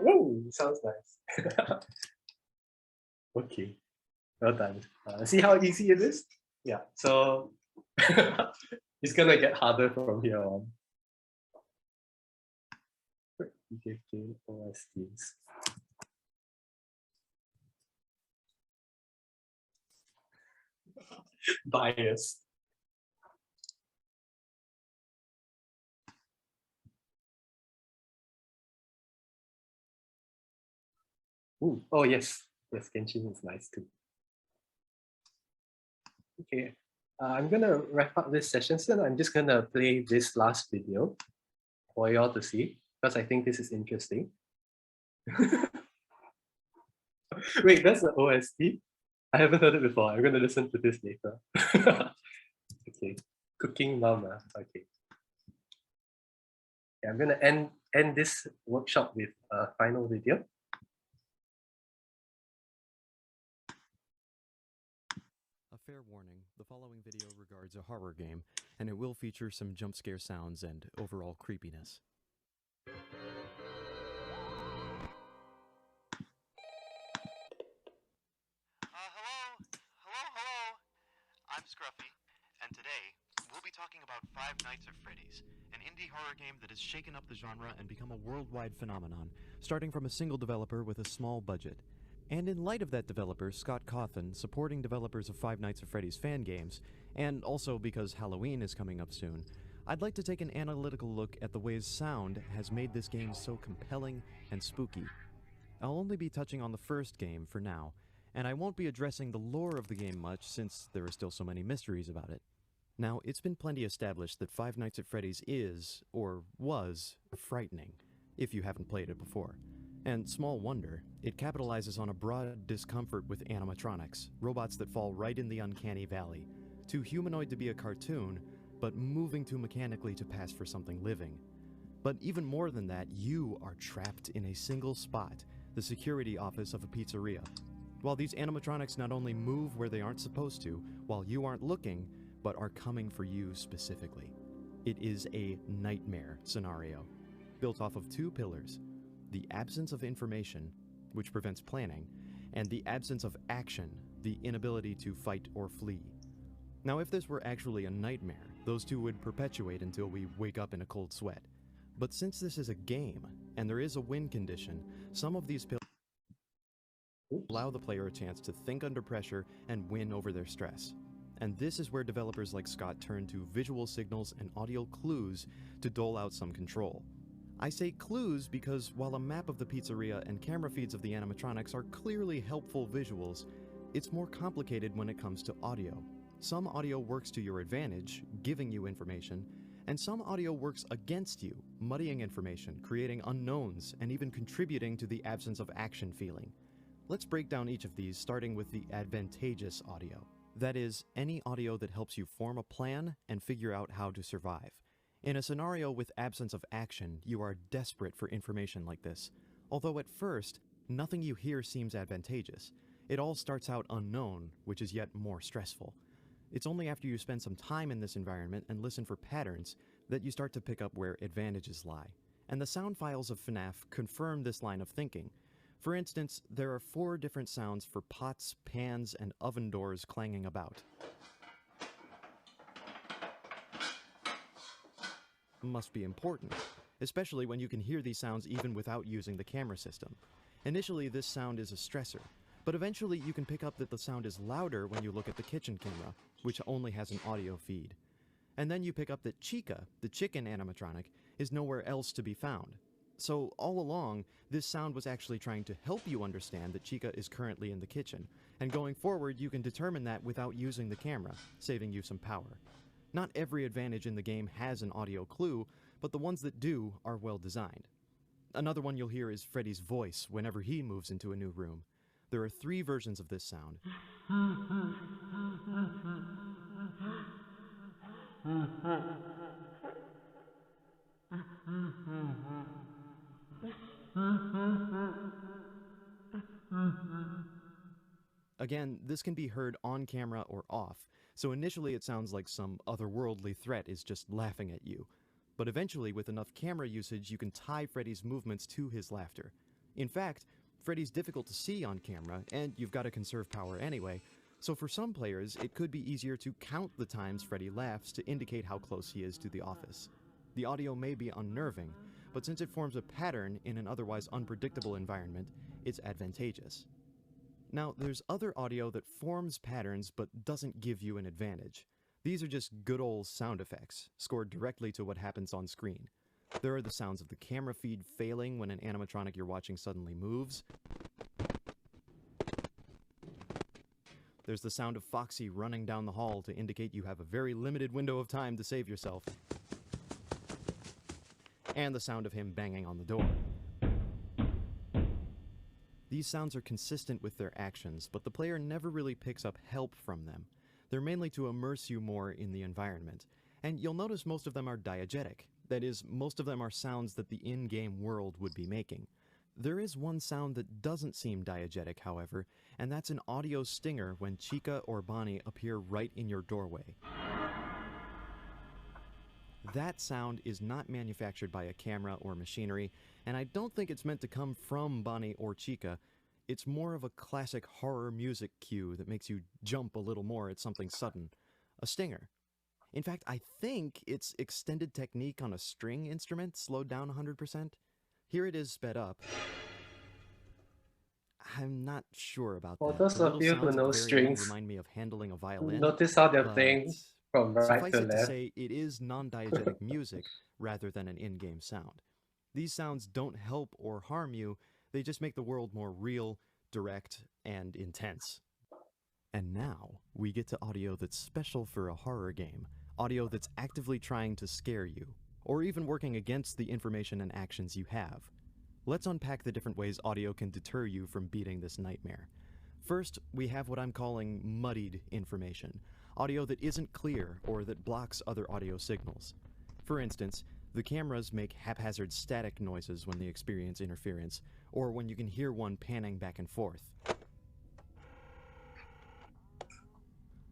Speaker 1: Oh, sounds nice. Okay, well done. See how easy it is? Yeah, so it's gonna get harder from here on. OSTs. Bias. Ooh, oh yes, Genshin is nice too. Okay, I'm gonna wrap up this session soon. I'm just gonna play this last video for y'all to see because I think this is interesting. Wait, that's the OST? I haven't heard it before. I'm gonna listen to this later. Okay, Cooking Mama. Okay. Yeah, I'm gonna end this workshop with a final video.
Speaker 6: A fair warning, the following video regards a horror game, and it will feature some jump scare sounds and overall creepiness.
Speaker 7: Hello. I'm Scruffy, and today we'll be talking about Five Nights at Freddy's, an indie horror game that has shaken up the genre and become a worldwide phenomenon, starting from a single developer with a small budget. And in light of that developer, Scott Cawthon, supporting developers of Five Nights at Freddy's fan games, and also because Halloween is coming up soon, I'd like to take an analytical look at the ways sound has made this game so compelling and spooky. I'll only be touching on the first game for now, and I won't be addressing the lore of the game much since there are still so many mysteries about it. Now, it's been plenty established that Five Nights at Freddy's is, or was, frightening, if you haven't played it before. And small wonder, it capitalizes on a broad discomfort with animatronics, robots that fall right in the uncanny valley. Too humanoid to be a cartoon, but moving too mechanically to pass for something living. But even more than that, you are trapped in a single spot, the security office of a pizzeria. While these animatronics not only move where they aren't supposed to, while you aren't looking, but are coming for you specifically. It is a nightmare scenario, built off of two pillars: the absence of information, which prevents planning, and the absence of action, the inability to fight or flee. Now, if this were actually a nightmare, those two would perpetuate until we wake up in a cold sweat. But since this is a game, and there is a win condition, some of these pillars
Speaker 6: allow the player a chance to think under pressure and win over their stress. And this is where developers like Scott turn to visual signals and audio clues to dole out some control. I say clues because while a map of the pizzeria and camera feeds of the animatronics are clearly helpful visuals, it's more complicated when it comes to audio. Some audio works to your advantage, giving you information, and some audio works against you, muddying information, creating unknowns, and even contributing to the absence of action feeling. Let's break down each of these, starting with the advantageous audio. That is, any audio that helps you form a plan and figure out how to survive. In a scenario with absence of action, you are desperate for information like this. Although at first, nothing you hear seems advantageous. It all starts out unknown, which is yet more stressful. It's only after you spend some time in this environment and listen for patterns that you start to pick up where advantages lie. And the sound files of FNAF confirm this line of thinking. For instance, there are 4 different sounds for pots, pans, and oven doors clanging about. Must be important, especially when you can hear these sounds even without using the camera system. Initially, this sound is a stressor, but eventually you can pick up that the sound is louder when you look at the kitchen camera, which only has an audio feed. And then you pick up that Chica, the chicken animatronic, is nowhere else to be found. So all along, this sound was actually trying to help you understand that Chica is currently in the kitchen, and going forward you can determine that without using the camera, saving you some power. Not every advantage in the game has an audio clue, but the ones that do are well designed. Another one you'll hear is Freddy's voice whenever he moves into a new room. There are 3 versions of this sound. Again, this can be heard on camera or off, so initially it sounds like some otherworldly threat is just laughing at you. But eventually, with enough camera usage, you can tie Freddy's movements to his laughter. In fact, Freddy's difficult to see on camera, and you've got to conserve power anyway, so for some players, it could be easier to count the times Freddy laughs to indicate how close he is to the office. The audio may be unnerving, but since it forms a pattern in an otherwise unpredictable environment, it's advantageous. Now, there's other audio that forms patterns but doesn't give you an advantage. These are just good old sound effects, scored directly to what happens on screen. There are the sounds of the camera feed failing when an animatronic you're watching suddenly moves. There's the sound of Foxy running down the hall to indicate you have a very limited window of time to save yourself. And the sound of him banging on the door. These sounds are consistent with their actions, but the player never really picks up help from them. They're mainly to immerse you more in the environment, and you'll notice most of them are diegetic. That is, most of them are sounds that the in-game world would be making. There is one sound that doesn't seem diegetic, however, and that's an audio stinger when Chica or Bonnie appear right in your doorway. That sound is not manufactured by a camera or machinery, and I don't think it's meant to come from Bonnie or Chica. It's more of a classic horror music cue that makes you jump a little more at something sudden. A stinger. In fact, I think it's extended technique on a string instrument slowed down 100%. Here it is sped up. I'm not sure about that.
Speaker 1: Those
Speaker 6: The
Speaker 1: of
Speaker 6: little
Speaker 1: you who
Speaker 6: sounds at
Speaker 1: know
Speaker 6: the very end
Speaker 1: strings,
Speaker 6: remind me of handling a violin.
Speaker 1: notice how they're
Speaker 6: but
Speaker 1: playing from right
Speaker 6: suffice
Speaker 1: to
Speaker 6: it to
Speaker 1: left.
Speaker 6: say, it is non-diegetic music rather than an in-game sound. These sounds don't help or harm you, they just make the world more real, direct, and intense. And now, we get to audio that's special for a horror game. Audio that's actively trying to scare you, or even working against the information and actions you have. Let's unpack the different ways audio can deter you from beating this nightmare. First, we have what I'm calling muddied information. Audio that isn't clear or that blocks other audio signals. For instance, the cameras make haphazard static noises when they experience interference, or when you can hear one panning back and forth.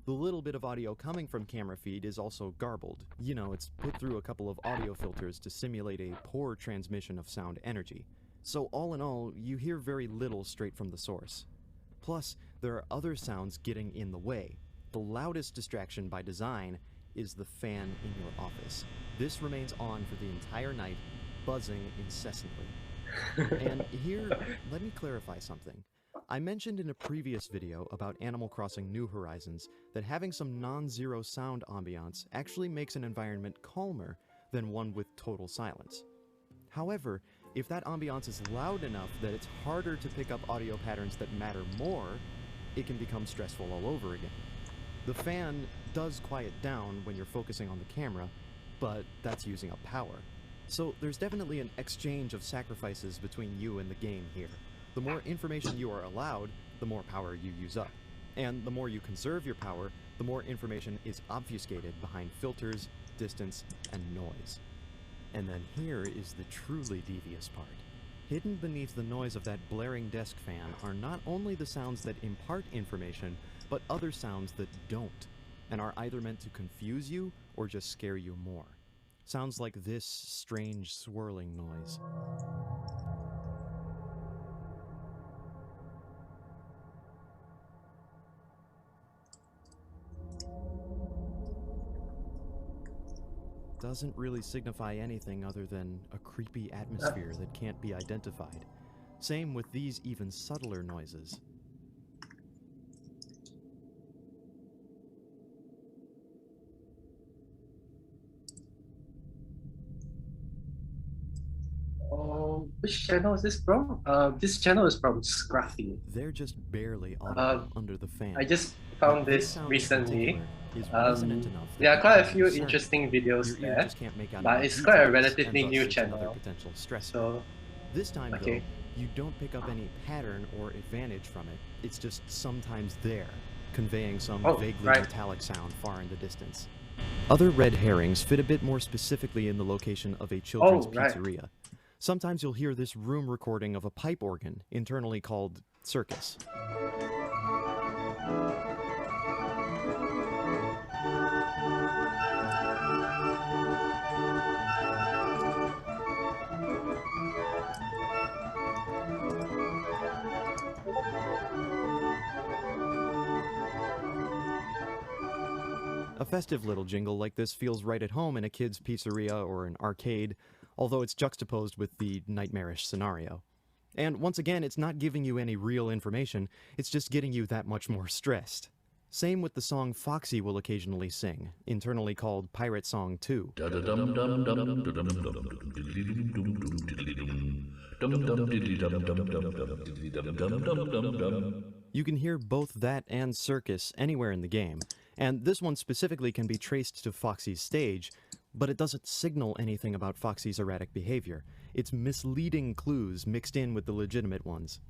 Speaker 6: The little bit of audio coming from camera feed is also garbled. You know, it's put through a couple of audio filters to simulate a poor transmission of sound energy. So all in all, you hear very little straight from the source. Plus, there are other sounds getting in the way. The loudest distraction by design is the fan in your office. This remains on for the entire night, buzzing incessantly. And here, let me clarify something. I mentioned in a previous video about Animal Crossing New Horizons that having some non-zero sound ambiance actually makes an environment calmer than one with total silence. However, if that ambiance is loud enough that it's harder to pick up audio patterns that matter more, it can become stressful all over again. The fan does quiet down when you're focusing on the camera, but that's using up power. So there's definitely an exchange of sacrifices between you and the game here. The more information you are allowed, the more power you use up. And the more you conserve your power, the more information is obfuscated behind filters, distance, and noise. And then here is the truly devious part. Hidden beneath the noise of that blaring desk fan are not only the sounds that impart information, but other sounds that don't, and are either meant to confuse you or just scare you more. Sounds like this strange swirling noise. Doesn't really signify anything other than a creepy atmosphere that can't be identified. Same with these even subtler noises.
Speaker 1: Which channel is this from? This channel is from Scruffy.
Speaker 6: They're just barely audible under the fan.
Speaker 1: I just found this
Speaker 6: sound in
Speaker 1: recently.
Speaker 6: is resonant enough that
Speaker 1: There are quite a
Speaker 6: becomes
Speaker 1: few
Speaker 6: discerning.
Speaker 1: interesting videos
Speaker 6: Your ear
Speaker 1: there,
Speaker 6: just can't make out
Speaker 1: but
Speaker 6: enough
Speaker 1: it's quite a
Speaker 6: details,
Speaker 1: relatively
Speaker 6: and thus
Speaker 1: new
Speaker 6: it's another
Speaker 1: channel.
Speaker 6: potential stressor.
Speaker 1: So,
Speaker 6: This time,
Speaker 1: okay.
Speaker 6: though, you don't pick up any pattern or advantage from it. It's just sometimes there, conveying some vaguely metallic sound far in the distance. Other red herrings fit a bit more specifically in the location of a children's pizzeria. Sometimes you'll hear this room recording of a pipe organ, internally called Circus. A festive little jingle like this feels right at home in a kid's pizzeria or an arcade, although it's juxtaposed with the nightmarish scenario. And once again, it's not giving you any real information, it's just getting you that much more stressed. Same with the song Foxy will occasionally sing, internally called Pirate Song 2. You can hear both that and Circus anywhere in the game, and this one specifically can be traced to Foxy's stage, but it doesn't signal anything about Foxy's erratic behavior. It's misleading clues mixed in with the legitimate ones.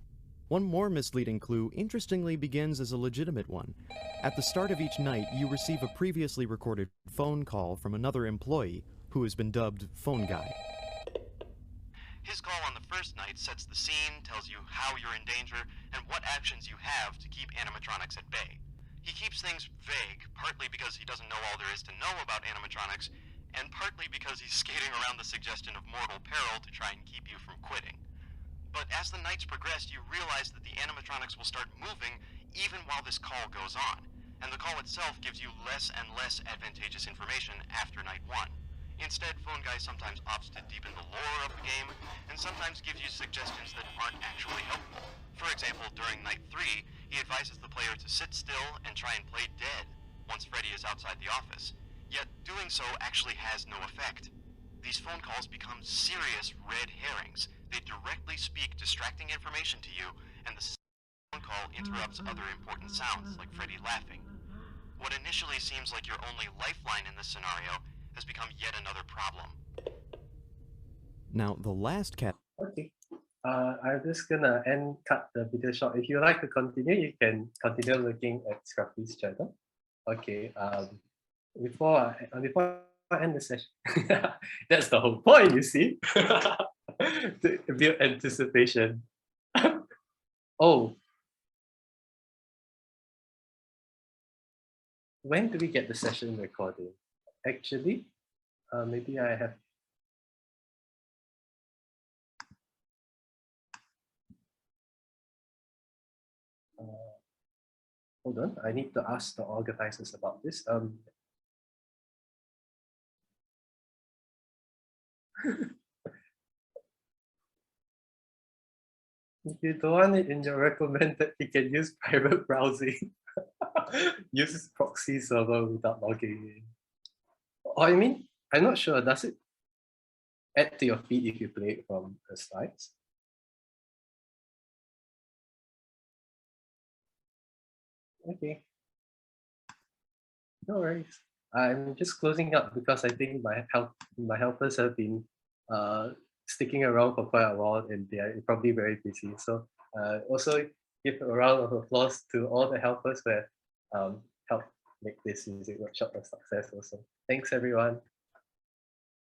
Speaker 6: One more misleading clue interestingly begins as a legitimate one. At the start of each night, you receive a previously recorded phone call from another employee who has been dubbed Phone Guy.
Speaker 7: His call on the first night sets the scene, tells you how you're in danger, and what actions you have to keep animatronics at bay. He keeps things vague, partly because he doesn't know all there is to know about animatronics, and partly because he's skating around the suggestion of mortal peril to try and keep you from quitting. But as the nights progress, you realize that the animatronics will start moving even while this call goes on, and the call itself gives you less and less advantageous information after night 1. Instead, Phone Guy sometimes opts to deepen the lore of the game, and sometimes gives you suggestions that aren't actually helpful. For example, during night 3, he advises the player to sit still and try and play dead once Freddy is outside the office. Yet, doing so actually has no effect. These phone calls become serious red herrings. They directly speak distracting information to you, and the phone call interrupts other important sounds, like Freddy laughing. What initially seems like your only lifeline in this scenario has become yet another problem.
Speaker 6: Now, the last cat...
Speaker 1: Okay. I'm just gonna cut the video short. If you like to continue, you can continue looking at Scruffy's channel. Okay. Before I end the session, that's the whole point, you see, to build anticipation. Oh, when do we get the session recording? Actually, maybe I have. Hold on, I need to ask the organizers about this. If you don't want it in your recommended, you can use private browsing. Use proxy server without logging in. Or I mean, I'm not sure, does it add to your feed if you play it from the slides? Okay. No worries. I'm just closing up because I think my helpers have been sticking around for quite a while and they are probably very busy. So also give a round of applause to all the helpers who have helped make this music workshop a success also. Thanks everyone.